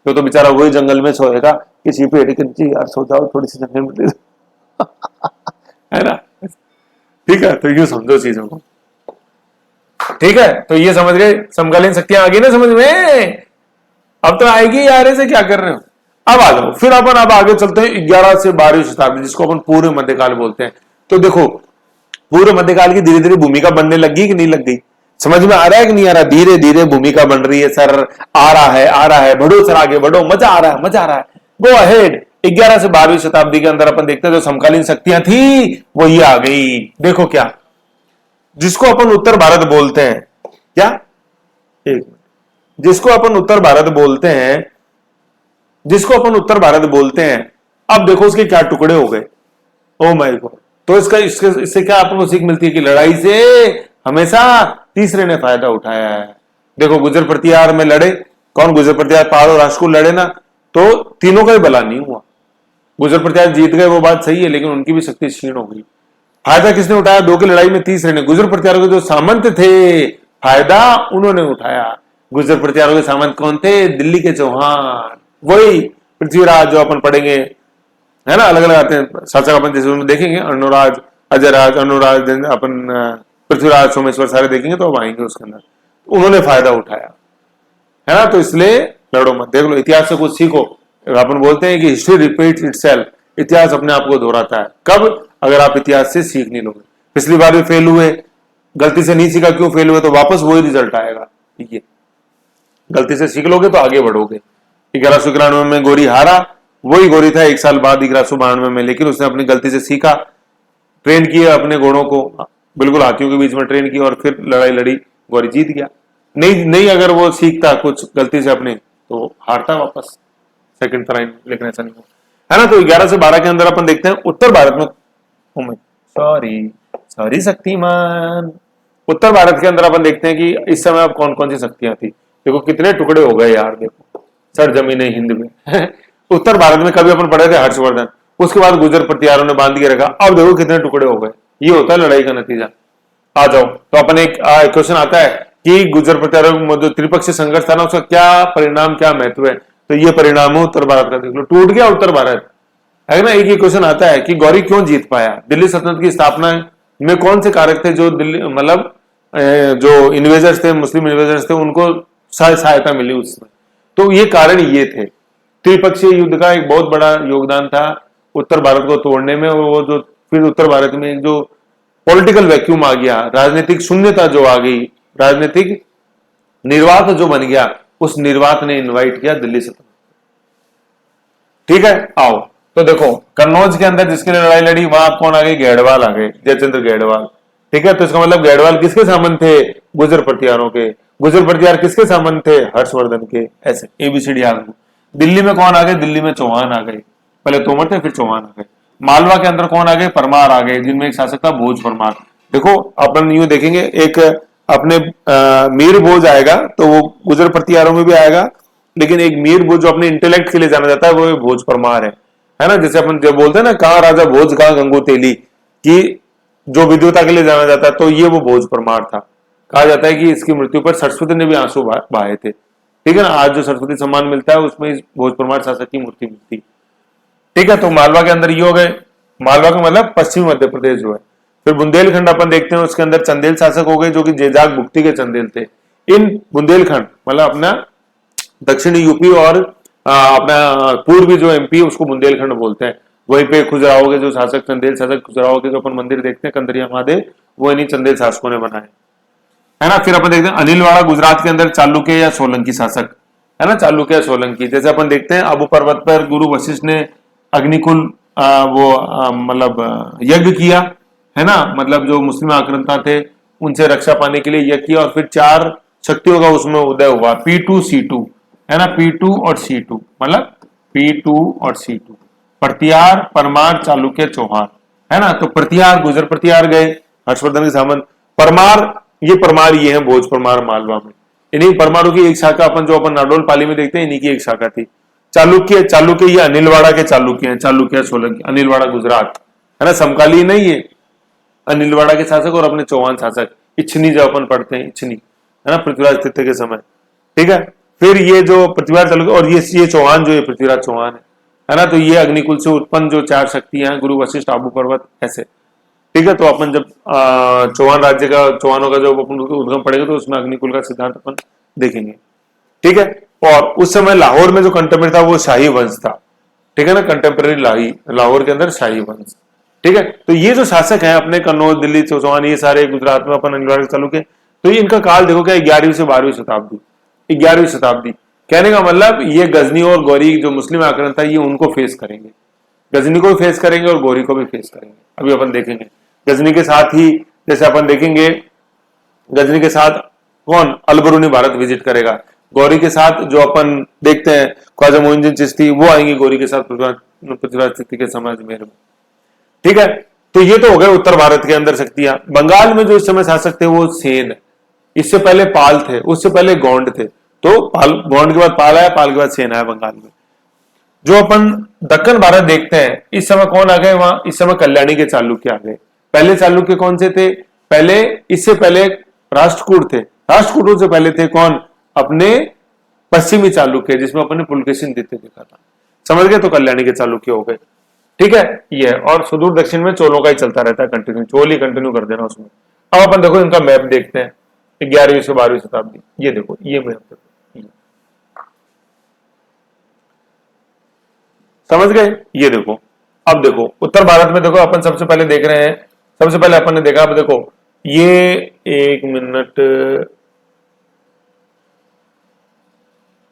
तो बेचारा वही जंगल में सोएगा, किसी पेड़ के नीचे, यार सो जाओ थोड़ी सी जंगल में है ना। ठीक है, तो यूं समझो चीजों को, ठीक है। तो ये समझ गए, समकालीन शक्तियां आ गई ना समझ में? अब तो आएगी यार, ऐसे क्या कर रहे हो? अब आ जाओ, फिर अपन अब आगे चलते हैं 11 से 12वीं शताब्दी, जिसको अपन पूर्व मध्यकाल बोलते हैं। तो देखो, पूर्व मध्यकाल की धीरे धीरे भूमिका बनने लगी कि नहीं लग गई? समझ में आ रहा है कि नहीं आ रहा? धीरे धीरे भूमिका बन रही है सर, आ रहा है, आ रहा है, बढ़ो सर आगे बढ़ो, मजा आ रहा है, मजा आ रहा है, गो अहेड। 11 से 12वीं शताब्दी के अंदर अपन देखते हैं जो समकालीन शक्तियां थी वो ये आ गई। देखो क्या, जिसको अपन उत्तर भारत बोलते हैं, क्या, एक मिनट, जिसको अपन उत्तर भारत बोलते हैं, जिसको अपन उत्तर भारत बोलते हैं, अब देखो उसके क्या टुकड़े हो गए। Oh my God. तो इससे क्या अपन को सीख मिलती है कि लड़ाई से हमेशा तीसरे ने फायदा उठाया है। देखो गुजर प्रतिहार में लड़े, कौन? गुजर प्रतिहार, पारो, राजपूत लड़े ना, तो तीनों का ही भला नहीं हुआ। गुजर प्रतिहार जीत गए वो बात सही है, लेकिन उनकी भी शक्ति क्षीण हो गई। फायदा किसने उठाया? दो की लड़ाई में तीसरे ने। गुजर प्रतिहारों के जो सामंत थे, फायदा उन्होंने उठाया। गुजर प्रतिहारों के सामंत कौन थे? दिल्ली के चौहान, वही पृथ्वीराज जो अपन पढ़ेंगे, है ना, अलग अलग आते हैं शासक अपन, जैसे उनमें देखेंगे अनुराज, अजयराज, अनुराज, अपन पृथ्वीराज, सोमेश्वर, सारे देखेंगे तो अब आएंगे उसके अंदर। उन्होंने फायदा उठाया, है ना। तो इसलिए लड़ो मत, देख लो, इतिहास से कुछ सीखो। अपन बोलते हैं कि हिस्ट्री रिपीट्स इटसेल्फ, इतिहास अपने आप को दोहराता है। कब? अगर आप इतिहास से सीख नहीं लोगे। पिछली बार भी फेल हुए, गलती से नहीं सीखा, क्यों फेल हुए? तो वापस वही रिजल्ट आएगा। ठीक है, गलती से सीख लोगे तो आगे बढ़ोगे। 1191 में गोरी हारा, वही गोरी था 1 साल बाद 1192 में, लेकिन उसने अपनी गलती से सीखा, ट्रेन किए अपने घोड़ों को, बिल्कुल हाथियों के बीच में ट्रेन की और फिर लड़ाई लड़ी, गौरी जीत गया। नहीं नहीं, अगर वो सीखता कुछ गलती से अपने तो हारता वापस सेकंड टाइम, लेकिन ऐसा नहीं हुआ, है ना। तो 11 से 12 के अंदर अपन देखते हैं उत्तर भारत में, सॉरी सॉरी शक्तिमान, उत्तर भारत के अंदर अपन देखते हैं कि इस समय अब कौन कौन सी शक्तियां थी। देखो कितने टुकड़े हो गए यार, देखो सरजमीने हिंद में उत्तर भारत में कभी अपन पढ़े थे हर्षवर्धन, उसके बाद गुर्जर प्रतिहारों ने बांध के रखा, अब देखो कितने टुकड़े हो गए। ये होता है लड़ाई का नतीजा। आ जाओ, तो अपन एक क्वेश्चन आता है कि गुर्जर प्रतिहारों में जो त्रिपक्षीय संघर्ष था ना, उसका क्या परिणाम, क्या महत्व है। तो ये परिणाम है उत्तर भारत का, देख लो टूट गया उत्तर भारत, है ना। एक ही क्वेश्चन आता है कि गौरी क्यों जीत पाया, दिल्ली सल्तनत की स्थापना में कौन से कारक थे जो दिल्ली मतलब जो इन्वेजर्स थे, मुस्लिम इन्वेजर्स थे, उनको सहायता मिली उसमें। तो ये कारण ये थे, त्रिपक्षीय युद्ध का एक बहुत बड़ा योगदान था उत्तर भारत को तोड़ने में। और वो जो फिर उत्तर भारत में एक जो पॉलिटिकल वैक्यूम आ गया, राजनीतिक शून्यता जो आ गई, राजनीतिक निर्वात जो बन गया, उस निर्वात ने इनवाइट किया दिल्ली सल्तनत। ठीक है, आओ तो देखो कन्नौज के अंदर जिसके लिए लड़ाई लड़ी वहां कौन आ गए, गैडवाल आ गए, जयचंद्र गैडवाल। ठीक है, तो इसका मतलब गैडवाल किसके सामंत थे, गुर्जर प्रतिहारों के। गुर्जर प्रतिहार किसके सामंत थे, हर्षवर्धन के। ऐसे एबीसीडी आ गई। दिल्ली में कौन आ गए, दिल्ली में चौहान आ गए, पहले तोमर थे फिर चौहान आ गए। मालवा के अंदर कौन आ गए, परमार आ गए, जिनमें एक शासक था भोज परमार। देखो अपन यूं देखेंगे, एक अपने मीर भोज आएगा तो वो गुर्जर प्रतिहारों में भी आएगा, लेकिन एक मीर भोज जो अपने इंटेलेक्ट के लिए जाना जाता है वो भोज परमार है ना। जैसे अपन जब बोलते हैं ना, कहाँ राजा भोज कहाँ गंगू तेली, कि जो विद्वता के लिए जाना जाता है, तो ये वो भोज परमार था। कहा जाता है कि इसकी मृत्यु पर सरस्वती ने भी आंसू बहाए थे। ठीक है ना, आज जो सरस्वती सम्मान मिलता है उसमें इस भोज परमार शासक की मूर्ति मिलती। ठीक है, तो मालवा के अंदर ये हो गए, मालवा का मतलब पश्चिमी मध्य प्रदेश जो है। फिर बुंदेलखंड अपन देखते हैं, उसके अंदर चंदेल शासक हो गए, जो कि जेजाक भुक्ति के चंदेल थे। इन बुंदेलखंड मतलब अपना दक्षिणी यूपी और अपना पूर्वी जो एमपी उसको बुंदेलखंड बोलते हैं। वहीं पे खुजराहो के जो शासक, चंदेल शासक, खुजराहो के जो अपन मंदिर देखते हैं कंदरिया महादेव, वो इन्हीं चंदेल शासकों ने बनाए, है ना। फिर अपन देखते हैं अनिलवाड़ा गुजरात के अंदर चालुक्य या सोलंकी शासक, है ना, चालुक्य या सोलंकी। जैसे अपन देखते हैं अबू पर्वत पर गुरु वशिष्ठ ने अग्निकुल मतलब यज्ञ किया, है ना, मतलब जो मुस्लिम आक्रांता थे उनसे रक्षा पाने के लिए यज्ञ किया, और फिर 4 शक्तियों का उसमें उदय हुआ, P2 C2, है ना, P2 और C2, मतलब P2 और C2, प्रतिहार परमार चालुक्य चौहान, है ना। तो प्रतिहार गुजर प्रतिहार गए, हर्षवर्धन के सामंत। परमार ये है भोज परमार मालवा में। इन्हीं परमारों की एक शाखा अपन जो अपन नाडोल पाली में देखते हैं, इन्हीं की एक शाखा थी। चालुक्य ये अनिलवाड़ा के चालुक्य हैं, चालुक्य सोलंकी, अनिलवाड़ा गुजरात, है ना, समकालीन है ये अनिलवाड़ा के शासक और अपने चौहान शासक। इच्छनी जो अपन पढ़ते हैं, इच्छनी, है ना, पृथ्वीराज तृतीय के समय। ठीक है, फिर ये जो पृथ्वीराज चालुक्य और ये चौहान जो है पृथ्वीराज चौहान है ना। तो ये अग्निकुल से उत्पन्न जो 4 शक्तियां हैं, गुरु वशिष्ठ आबू पर्वत, ऐसे। ठीक है, तो अपन जब चौहान राज्य का, चौहानों का जब अपन उद्गम पड़ेगा तो उसमें अग्निकुल का सिद्धांत अपन देखेंगे। ठीक है, और उस समय लाहौर में जो कंटेम्प्रेरी था वो शाही वंश था। ठीक है ना, कंटेम्प्रेरी लाहौर के अंदर शाही वंश। ठीक है, तो ये जो शासक है अपने कन्नौज, दिल्ली, चौहान, ये सारे गुजरात में अपन अनिलवाड़ा चालुक्य, तो ये इनका काल देखो क्या, 11वीं से 12वीं शताब्दी, 11वीं शताब्दी। कहने का मतलब ये गजनी और गौरी जो मुस्लिम आक्रांता है, ये उनको फेस करेंगे, गजनी को भी फेस करेंगे और गौरी को भी फेस करेंगे। अभी अपन देखेंगे गजनी के साथ ही, जैसे अपन देखेंगे गजनी के साथ कौन, अलबरूनी भारत विजिट करेगा। गौरी के साथ जो अपन देखते हैं ख्वाजा मोइनुद्दीन चिश्ती, वो आएंगे गौरी के साथ पृथ्वीराज चिश्ती के समाज में। ठीक है, तो ये तो हो गए उत्तर भारत के अंदर शक्तियां। बंगाल में जो इस समय शासक थे वो सेन, इससे पहले पाल थे, उससे पहले गौंड थे। तो गौंड के बाद पाल आया, पाल के बाद सेन आया बंगाल में। जो अपन दक्कन भारत देखते हैं, इस समय कौन आ गए वहां, इस समय कल्याणी के चालुक्य आ गए। पहले चालुक्य कौन से थे, पहले इससे पहले राष्ट्रकूट थे, राष्ट्रकूटों से पहले थे कौन, अपने पश्चिमी चालुक्य, जिसमें अपने पुलकेशिन द्वितीय देखा था। समझ गए, तो कल्याणी के चालुक्य हो गए। ठीक है, ये और सुदूर दक्षिण में चोलों का ही चलता रहता है कंटिन्यू, चोल ही कंटिन्यू कर देना उसमें। अब अपन देखो इनका मैप देखते हैं, 11वीं से 12वीं शताब्दी। ये देखो, ये मैप देखो, समझ गए। ये देखो, अब देखो उत्तर भारत में देखो अपन सबसे पहले देख रहे हैं, सबसे पहले अपन ने देखा, अब देखो ये, एक मिनट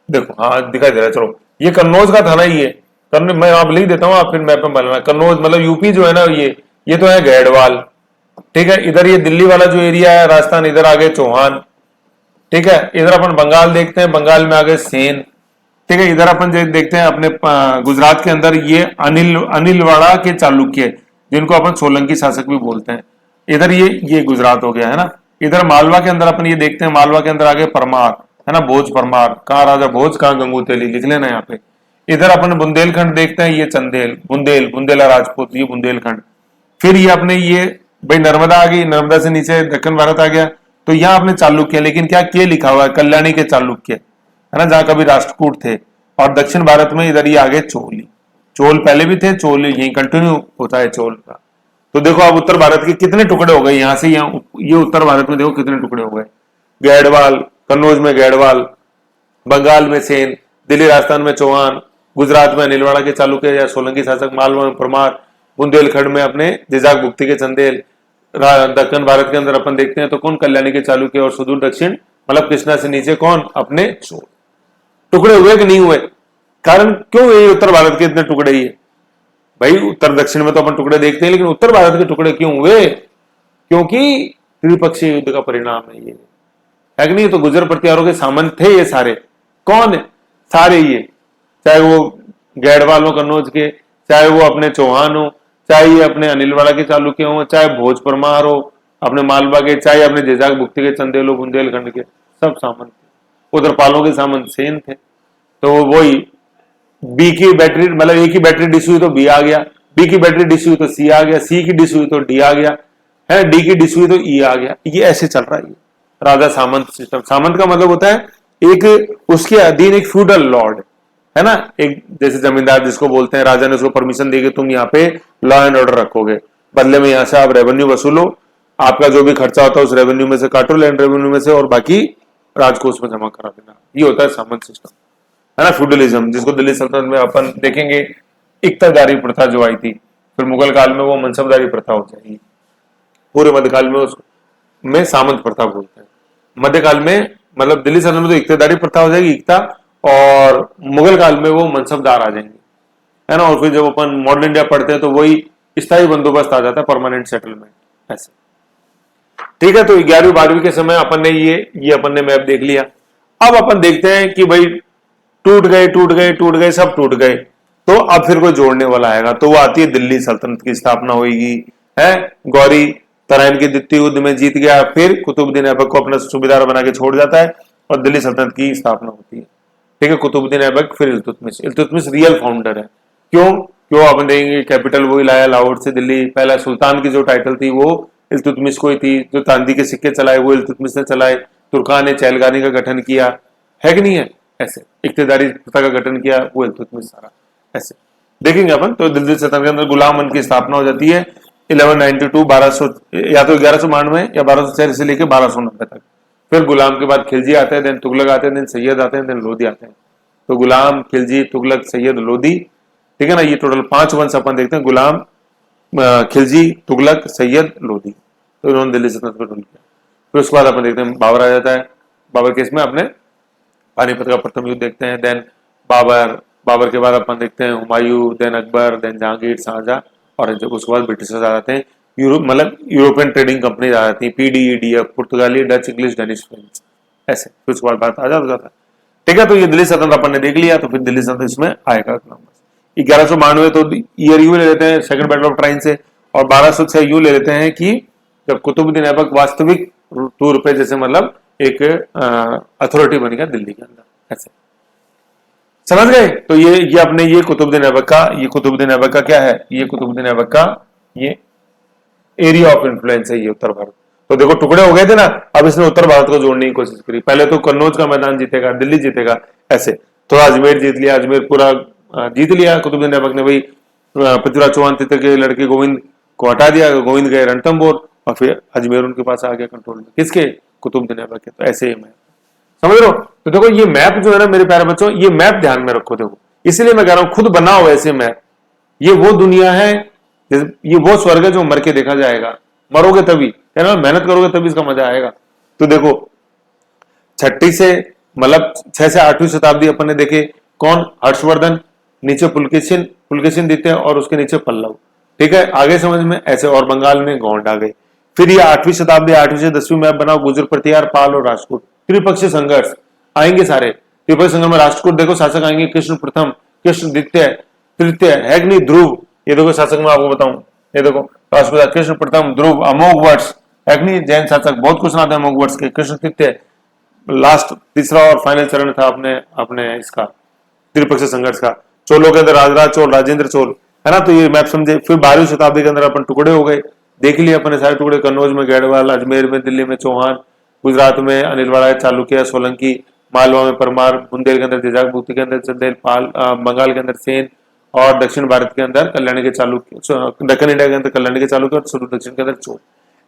देखो, हाँ दिखाई दे रहा है, चलो ये कन्नौज का था ना, ये मैं आप लिख देता हूँ, आप फिर मैप में बनाना। कन्नौज मतलब यूपी जो है ना, ये तो है गैडवाल, ठीक है, इधर ये दिल्ली वाला जो एरिया है राजस्थान, इधर आ गए चौहान। ठीक है, इधर अपन बंगाल देखते हैं, बंगाल में आ गए सेन। ठीक है, इधर अपन देखते हैं अपने गुजरात के अंदर ये अनिलवाड़ा के चालुक्य, जिनको अपन सोलंकी शासक भी बोलते हैं। इधर ये गुजरात हो गया है ना। इधर मालवा के अंदर अपन ये देखते हैं, मालवा के अंदर आ गए परमार, है ना, भोज परमार। कहाँ राजा भोज, कहाँ गंगू तेली, लिख लेना यहाँ पे। इधर अपन बुंदेलखंड देखते हैं, ये चंदेल, बुंदेला राजपूत, ये बुंदेलखंड। फिर ये अपने ये भाई नर्मदा आ गई, नर्मदा से नीचे दक्षिण भारत आ गया। तो यहाँ अपने चालुक्य, लेकिन क्या के लिखा हुआ है, कल्याणी के चालुक्य, है ना, जहां कभी राष्ट्रकूट थे। और दक्षिण भारत में इधर ये आगे चोल, चोल पहले भी थे, चोल यही कंटिन्यू होता है चोल का। तो देखो अब उत्तर भारत के कितने टुकड़े हो गए, यहां से यहाँ ये उत्तर भारत में देखो कितने टुकड़े हो गए। गैडवाल, कन्नौज में गैडवाल, बंगाल में सेन, दिल्ली राजस्थान में चौहान, गुजरात में अनिलवाड़ा के चालुक्य या सोलंकी शासक, मालवा में परमार, बुंदेलखंड में अपने जिजाक भुक्ति के चंदेल। दक्षिण भारत के अंदर अपन देखते हैं तो कौन, कल्याणी के चालुक्य। और सुदूर दक्षिण मतलब कृष्णा से नीचे कौन, अपने चोल। टुकड़े हुए कि नहीं हुए? कारण क्यों ये उत्तर भारत के इतने टुकड़े ही है भाई? उत्तर दक्षिण में तो अपन टुकड़े देखते हैं, लेकिन उत्तर भारत के टुकड़े क्यों हुए? क्योंकि त्रिपक्षीय युद्ध का परिणाम है ये, है कि नहीं? तो गुजर प्रतिहारों के सामंत थे ये सारे। कौन है? सारे ये, चाहे वो गैडवाल हो कन्नौज के, चाहे वो अपने चौहान हो, चाहे ये अपने अनिलवाड़ा के चालुक्य हो, चाहे भोज परमार हो अपने मालवा के, चाहे अपने जिजाक भुक्ति के चंदेल हो बुंदेलखंड के, सब सामंत थे। उधर पालों के सामंत सेन थे। तो वही बी की बैटरी, मतलब ए की बैटरी डिस हुई तो बी आ गया, बी की बैटरी डिस हुई तो सी आ गया, सी की डिस हुई तो डी आ गया, है, डी की डिस हुई तो ई आ गया। ये ऐसे चल रहा है राजा सामंत सिस्टम। सामंत का मतलब होता है एक उसके अधीन एक फ्यूडल लॉर्ड, है ना, एक जैसे जमींदार जिसको बोलते हैं। राजा ने उसको परमिशन दी कि तुम यहाँ पे लॉ एंड ऑर्डर रखोगे, बदले में यहाँ से आप रेवेन्यू वसूलो, आपका जो भी खर्चा होता है उस रेवेन्यू में से काटो, लैंड रेवेन्यू में से, और बाकी राजकोष में जमा करा देना। ये होता है सामंत सिस्टम, है ना, फ्यूडलिज्म, जिसको दिल्ली सल्तनत में अपन देखेंगे इक्तादारी प्रथा जो आई थी, फिर मुगल काल में वो मनसबदारी प्रथा हो जाएगी, पूरे मध्यकाल में उसमें सामंत प्रथा बोलते हैं। मध्यकाल में मतलब दिल्ली सल्तनत में तो इक्तादारी प्रथा हो जाएगी, इक्ता, और मुगल काल में वो मनसबदार आ जाएंगे, है ना। और फिर जब अपन मॉडर्न इंडिया पढ़ते हैं तो वही स्थायी बंदोबस्त आ जाता है, परमानेंट सेटलमेंट, ऐसे। ठीक है, तो 11वीं 12वीं के समय अपन ने ये अपन ने मैप देख लिया। अब अपन देखते हैं कि भाई टूट गए टूट गए टूट गए, सब टूट गए, तो अब फिर कोई जोड़ने वाला आएगा, तो वो आती है दिल्ली सल्तनत की स्थापना होगी, है। गौरी तराइन के द्वितीय युद्ध में जीत गया, फिर कुतुबुद्दीन ऐबक को अपना सूबेदार बना के छोड़ जाता है और दिल्ली सल्तनत की स्थापना होती है। ठीक है, कुतुबुद्दीन ऐबक, फिर इल्तुतमिश रियल फाउंडर है। क्यों अपन देखेंगे, कैपिटल वही लाया लाहौर से दिल्ली। पहला सुल्तान की जो टाइटल थी वो इल्तुतमिश को ही थी, जो चांदी के सिक्के चलाए वो इल्तुतमिश ने चलाए, तुर्कान ने चहलगानी का गठन किया, है कि नहीं है, ऐसे इक्तदारी प्रथा का गठन किया वो इल्तुतमिश सारा, ऐसे देखेंगे अपन। तो दिल्ली सल्तनत के अंदर गुलाम अमन की स्थापना हो जाती है 1192, 1200 या तो 1192 या 1204 से लेकर 1290 तक। फिर गुलाम के बाद खिलजी आते हैं, देन तुगलक आते हैं, देन सैयद आते हैं, देन लोधी आते हैं। तो गुलाम, खिलजी, तुगलक, सैयद, लोधी, ठीक है ना, ये टोटल 5 वंश अपन देखते हैं, गुलाम, खिलजी, तुगलक, सैयद, लोधी। तो इन्होंने दिल्ली सल्तनत पर रूल किया। फिर उसके बाद अपन देखते हैं बाबर आ जाता है। बाबर केस में अपने पानीपत का प्रथम युद्ध देखते हैं, देन बाबर के बाद अपन देखते हैं हुमायूं, देन अकबर, देन जहांगीर, शाहजहां, और जब उसके बाद ब्रिटिशर्स आ जाते हैं। मतलब यूरोपियन ट्रेडिंग कंपनी आ जाती है, PDEDF, पुर्तगाली, डच, इंग्लिश, डेनिश, फ्रेंच, ऐसे। फिर उसके बाद बात आ जाता है। ठीक है, तो ये दिल्ली सल्तनत अपन ने देख लिया। तो फिर दिल्ली सल्तनत इसमें आएगा 1192, तो ईयर यू ले लेते हैं सेकंड बैटल ऑफ ट्राइन से, और 1206 यू ले लेते हैं कि जब कुतुबुद्दीन ऐबक वास्तविक तौर पे जैसे मतलब एक अथॉरिटी बन गया दिल्ली के अंदर, ऐसे समझ गए। तो ये अपने ये कुतुबुद्दीन ऐबक का क्या है, ये कुतुबुद्दीन ऐबक का ये एरिया ऑफ इन्फ्लुएंस है, ये उत्तर भारत। तो देखो टुकड़े हो गए थे ना, अब इसने उत्तर भारत को जोड़ने की कोशिश करी। पहले तो कन्नौज का मैदान जीतेगा, दिल्ली जीतेगा, ऐसे। तो अजमेर जीत लिया, अजमेर पूरा जीत लिया कुतुबुद्दीन ऐबक ने। भाई पृथ्वीराज चौहान तीतर के लड़के गोविंद को हटा दिया, गोविंद गए रणथंभौर, और फिर अजमेर उनके पास आ गया कंट्रोल में, किसके, कुतुबुद्दीन ऐबक के। तो ऐसे ही मैप समझ रहे हो। तो देखो ये मैप जो है ना मेरे प्यारे बच्चों, ये मैप ध्यान में रखो। देखो इसलिए मैं कह रहा हूं खुद बनाओ ऐसे मैप। ये वो दुनिया है, ये वो स्वर्ग है जो मर के देखा जाएगा, मरोगे तभी, है ना, मेहनत करोगे तभी इसका मजा आएगा। तो देखो 6 से मतलब 6 से 8वीं शताब्दी अपन ने देखे, कौन, हर्षवर्धन, नीचे पुलकेशिन दिते, और उसके नीचे पल्लव। ठीक है, आगे समझ में ऐसे। और बंगाल में गौंड आ गए। फिर ये 8वीं शताब्दी 8वीं से 10वीं मैप बनाओ, गुर्जर प्रतिहार, पाल और राजपूत, त्रिपक्षीय संघर्ष आएंगे सारे। त्रिपक्षीय संघर्ष में राष्ट्रकूट देखो शासक आएंगे, कृष्ण प्रथम, कृष्ण द्वितीय, तृतीय है कि नहीं, ध्रुव, ये देखो शासक में आपको बताऊं, ये देखो राष्ट्रकूट, कृष्ण प्रथम, ध्रुव, अमोघ वर्ष है कि नहीं, जैन शासक बहुत कुछ नाते हैं अमोघ वर्ष के, कृष्ण तृतीय, लास्ट तीसरा और फाइनल चरण था अपने अपने इसका त्रिपक्षीय संघर्ष का। चोलों के अंदर राजराज चोल, राजेंद्र चोल, है ना, तो ये मैप समझे। फिर 12वीं शताब्दी के अंदर अपन टुकड़े हो गए, देख लिए अपने सारे टुकड़े, कन्नौज में गढ़वाल, अजमेर में, दिल्ली में चौहान, गुजरात में अनिलवाड़ा, चालुक्य, सोलंकी, मालवा में परमार, बुंदेल के अंदर तेजाब, भूति के अंदर चंदेल, पाल, बंगाल के अंदर सेन, और दक्षिण भारत के अंदर कल्याणी के चालुक्य, दक्षिण इंडिया के अंदर कल्याणी के चालुक्य, और सुदूर दक्षिण के अंदर चोल।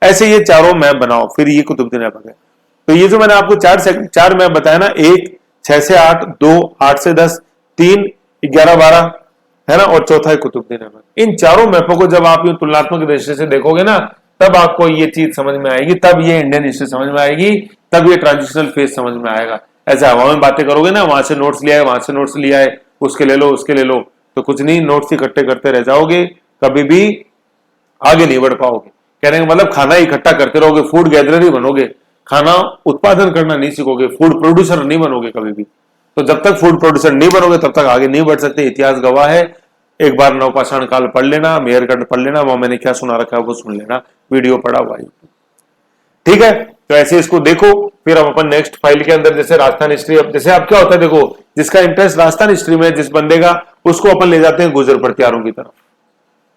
ऐसे ये चारों मैप बनाओ, फिर ये कुतुबुद्दीन ऐबक है। तो ये जो मैंने आपको चार मैप बताया ना, 1 6 से 8, 2 8 से 10, 3 11 12, है ना, और चौथा है कुतुबुद्दीन ऐबक। इन चारों मैपों को जब आप ये तुलनात्मक दृष्टि से देखोगे ना, तब आपको ये चीज समझ में आएगी, तब ये इंडियन हिस्ट्री समझ में आएगी, तब ये ट्रांजिशनल फेज समझ में आएगा। ऐसे हवा में बातें करोगे ना, वहां से नोट्स लिया है, वहां से नोट्स लिया है, उसके ले लो, उसके ले लो, तो कुछ नहीं, नोट्स इकट्ठे करते रह जाओगे, कभी भी आगे नहीं बढ़ पाओगे। कहने का मतलब खाना इकट्ठा करते रहोगे, फूड गैदरर ही बनोगे, खाना उत्पादन करना नहीं सीखोगे, फूड प्रोड्यूसर नहीं बनोगे कभी भी। तो जब तक फूड प्रोड्यूसर नहीं बनोगे तब तक आगे नहीं बढ़ सकते। इतिहास गवाह है, एक बार नवपाषाण काल पढ़ लेना, मेहरगढ़ पढ़ लेना, वहां मैंने क्या सुना रखा है वो सुन लेना, वीडियो पड़ा हुआ है, ठीक है। तो ऐसे इसको देखो, फिर हम अपन नेक्स्ट फाइल के अंदर, जैसे राजस्थान हिस्ट्री, अब जैसे आप क्या होता है देखो, जिसका इंटरेस्ट राजस्थान हिस्ट्री में जिस बंदे का, उसको अपन ले जाते हैं गुर्जर प्रतिहारों की तरफ,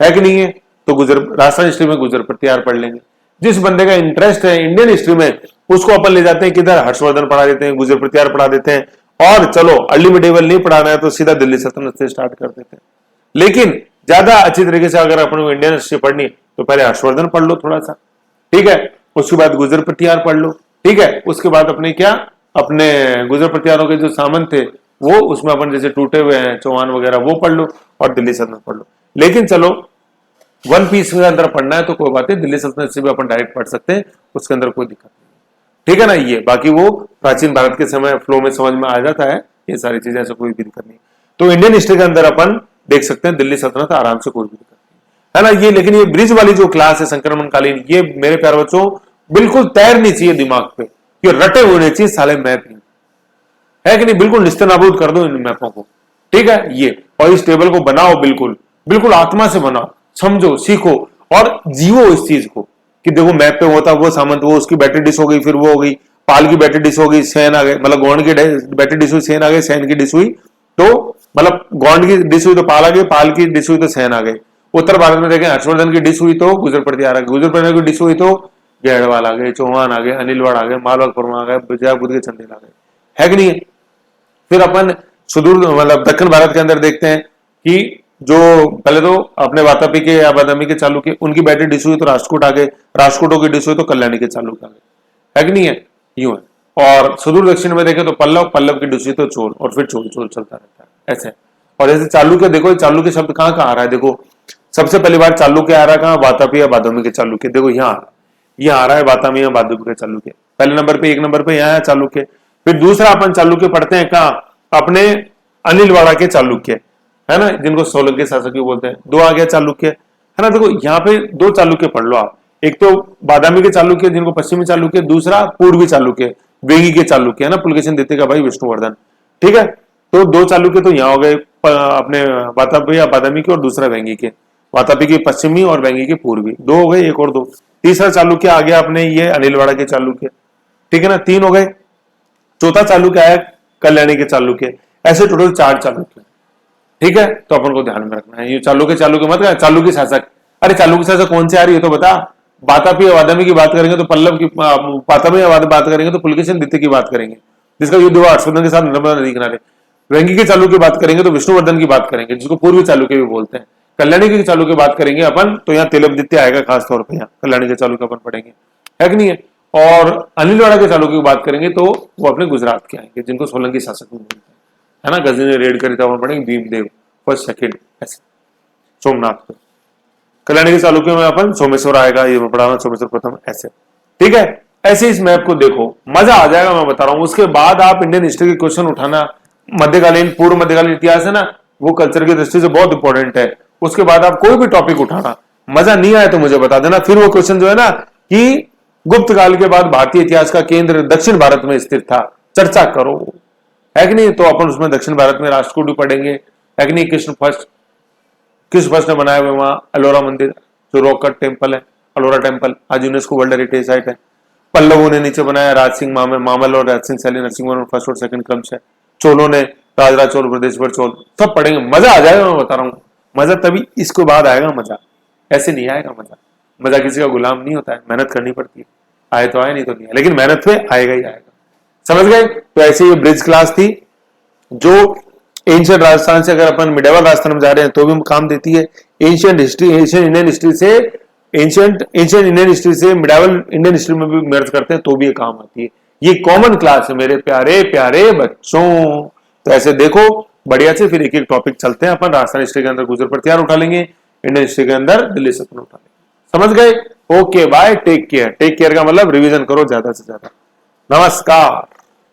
है कि नहीं है, तो गुर्जर राजस्थान हिस्ट्री में गुर्जर प्रतिहार पढ़ लेंगे। जिस बंदे का इंटरेस्ट है इंडियन हिस्ट्री में, उसको अपन ले जाते हैं किधर, हर्षवर्धन पढ़ा देते हैं, गुर्जर प्रतिहार पढ़ा देते हैं, और चलो अर्ली मिडिवल नहीं पढ़ाना है तो सीधा दिल्ली सल्तनत से स्टार्ट कर देते हैं। लेकिन ज्यादा अच्छी तरीके से अगर अपन को इंडियन हिस्ट्री पढ़नी तो पहले हर्षवर्धन पढ़ लो थोड़ा सा, ठीक है, उसके बाद गुर्जर प्रतिहार पढ़ लो, ठीक है, उसके बाद अपने क्या, अपने गुर्जर प्रतिहारों के जो सामंत थे वो, उसमें अपन जैसे टूटे हुए हैं चौहान वगैरह वो पढ़ लो, और दिल्ली सल्तनत पढ़ लो। लेकिन चलो वन पीस के अंदर पढ़ना है तो कोई बात नहीं, दिल्ली सल्तनत से भी अपन डायरेक्ट पढ़ सकते हैं, उसके अंदर कोई दिक्कत नहीं, ठीक है ना। ये बाकी वो प्राचीन भारत के समय फ्लो में समझ में आ जाता है, ये सारी चीजें, ऐसा कोई भी दिक्कत नहीं। तो इंडियन हिस्ट्री के अंदर अपन देख सकते हैं दिल्ली सल्तनत आराम से, कोई भी दिक्कत नहीं, है ना। ये लेकिन ये ब्रिज वाली जो क्लास है संक्रमण कालीन, ये मेरे प्यारे बच्चों बिल्कुल तैर नहीं चाहिए दिमाग पे, ये रटे होने चाहिए साले मैप, है कि नहीं, बिल्कुल निस्तेनाबूद कर दो इन मैपों को, ठीक है। ये और इस टेबल को बनाओ, बिल्कुल बिल्कुल आत्मा से बनाओ, समझो, सीखो और जीवो इस चीज को, कि देखो मैप पे होता वो सामंत, वो उसकी बैटरी डिश हो गई, फिर वो हो गई पाल की बैटरी डिश हो गई, सैन आ गए, मतलब गौंड की बैटरी डिश हुई, सैन आ गए, सैन की डिश हुई तो मतलब गौंड की डिश हुई तो पाल आ गए, पाल की डिश हुई तो सैन आ गए। उत्तर भारत में देखें, हर्षवर्धन की डिश हुई तो गुर्जर प्रतिहार आ गए, गुर्जर प्रतिहार की डिश हुई तो गढ़वाल आ गए, चौहान आ गए, अनिलवाड़ आ गए, मालवा परमार आ गए, विजयपुर के चंदेल आ गए, है कि नहीं है। फिर अपन सुदूर मतलब दक्षिण भारत के अंदर देखते हैं कि जो पहले तो अपने वातापी के या बादामी के चालुक्य, उनकी बैटरी डिश हुई तो राष्ट्रकूट आ गए, राष्ट्रकूटों की डिश हुई तो कल्याणी के चालुक्य आ गए, है कि नहीं है, यूं है। और सुदूर दक्षिण में देखें तो पल्लव, पल्लव की डिश हुई तो चोल, और फिर चोल चोल चलता रहता है ऐसे। और जैसे चालुक्य देखो, चालुक्य शब्द कहाँ कहाँ आ रहा है, देखो सबसे पहली बार चालुक्य आ रहा है कहाँ, वातापी या बादामी के चालुक्य, देखो यहाँ आ रहा है वातापी या बादामी के चालुक्य, पहले नंबर पे, एक नंबर पे यहाँ है चालुक्य। फिर दूसरा अपन चालुक्य पढ़ते हैं कहाँ, अपने अनिलवाड़ा के चालुक्य, है ना, जिनको सोलंकी शासक बोलते हैं, दो आ गया चालुक्य, है ना। देखो यहाँ पे दो चालुक्य पढ़ लो आप, एक तो बादामी के चालुक्य जिनको पश्चिमी चालुक्य, दूसरा पूर्वी चालुक्य वेंगी के चालुक्य, है ना, पुलकेशिन द्वितीय का भाई विष्णुवर्धन, ठीक है। तो दो चालुक्य तो यहाँ हो गए अपने वातापी या बादामी के, और दूसरा वेंगी के, वातापी की पश्चिमी और वेंगी के पूर्वी, दो हो गए, एक और दो। तीसरा चालुक्य आ गया अपने ये अनिलवाड़ा के चालुक्य, ठीक है ना, तीन हो गए। चौथा चालुक्य आया कल्याणी के चालुक्य, ऐसे टोटल 4 चालुक्य, ठीक है। तो अपन को ध्यान में रखना है, ये चालुक्य मत कर, चालुक्य शासक, अरे चालुक्य शासक कौन से आ रही है तो बता। वातापी वादामी की बात करेंगे तो पल्लव की, वातापी बात करेंगे तो पुलकेशिन द्वितीय की बात करेंगे, जिसका युद्ध हुआ हर्षवर्धन के साथ नर्मदा नदी किनारे। वेंगी के चालुक्य की बात करेंगे तो विष्णुवर्धन की बात करेंगे, जिसको पूर्वी चालुक्य भी बोलते हैं। कल्याणी के चालुक्य की बात करेंगे अपन तो यहाँ तिलकदित्य आएगा खास तौर पर, यहाँ कल्याणी के चालुक्य अपन पढ़ेंगे, है कि नहीं है। और अनिलवाड़ा के चालुक्य की बात करेंगे तो वो अपने गुजरात के आएंगे, जिनको सोलंकी शासक भी बोलते हैं, है ना। गजनी ने रेड करी था, अपन पढ़ेंगे भीमदेव फर्स्ट सेकंड, ऐसे सोमनाथ। कल्याणी के चालुक्य में अपन सोमेश्वर आएगा, ये पढ़ाना सोमेश्वर प्रथम, ऐसे, ठीक है। ऐसे इस मैप को देखो, मजा आ जाएगा, मैं बता रहा हूं। उसके बाद आप इंडियन हिस्ट्री के क्वेश्चन उठाना, मध्यकालीन पूर्व मध्यकालीन इतिहास है ना, वो कल्चर की दृष्टि से बहुत इंपॉर्टेंट है। उसके बाद आप कोई भी टॉपिक उठाना, मजा नहीं आए तो मुझे बता देना, फिर वो क्वेश्चन जो है ना कि गुप्त काल के बाद भारतीय इतिहास का केंद्र दक्षिण भारत में स्थित था, चर्चा करो, है कि नहीं। तो अपन उसमें दक्षिण भारत में राष्ट्रकूट भी पढ़ेंगे, है कि नहीं। किस फर्स्ट ने बनाया हुआ वहां एलोरा मंदिर, जो रॉक कट टेम्पल है, एलोरा टेम्पल, आज यूनेस्को वर्ल्ड हेरिटेज साइट है। पल्लवों ने नीचे बनाया, राज सिंह मामल और राज सिंह सैली नरसिंह वर्मा फर्स्ट और सेकंड क्रम से। चोलों ने राजराज चोल, बृहदेश्वर चोल, सब पढ़ेंगे, मजा आ जाएगा। मैं बता रहा हूँ, मजा तभी इसके बाद आएगा, मजा ऐसे नहीं आएगा। मजा मजा किसी का गुलाम नहीं होता है, मेहनत करनी पड़ती है, आए तो आए नहीं तो नहीं है, लेकिन मेहनत पे आएगा ही आएगा। समझ गए। तो ऐसे ये ब्रिज क्लास थी जो एंशियंट राजस्थान से, अगर अपन मिडिवल राजस्थान में जा रहे हैं तो भी काम देती है। Ancient history, ancient Indian history से एंशियंट इंडियन हिस्ट्री से मिडिवल इंडियन हिस्ट्री में भी मर्ज करते हैं तो भी ये काम आती है। ये कॉमन क्लास है मेरे प्यारे प्यारे बच्चों। तो ऐसे देखो बढ़िया से, फिर एक एक टॉपिक चलते हैं अपन। राजस्थान हिस्ट्री के अंदर गुजर पर तैयार उठा लेंगे, इंडियन हिस्ट्री के अंदर दिल्ली सपन उठा लेंगे। समझ गए। Okay bye, take care. Take care का मतलब रिवीजन करो ज्यादा से ज्यादा। नमस्कार।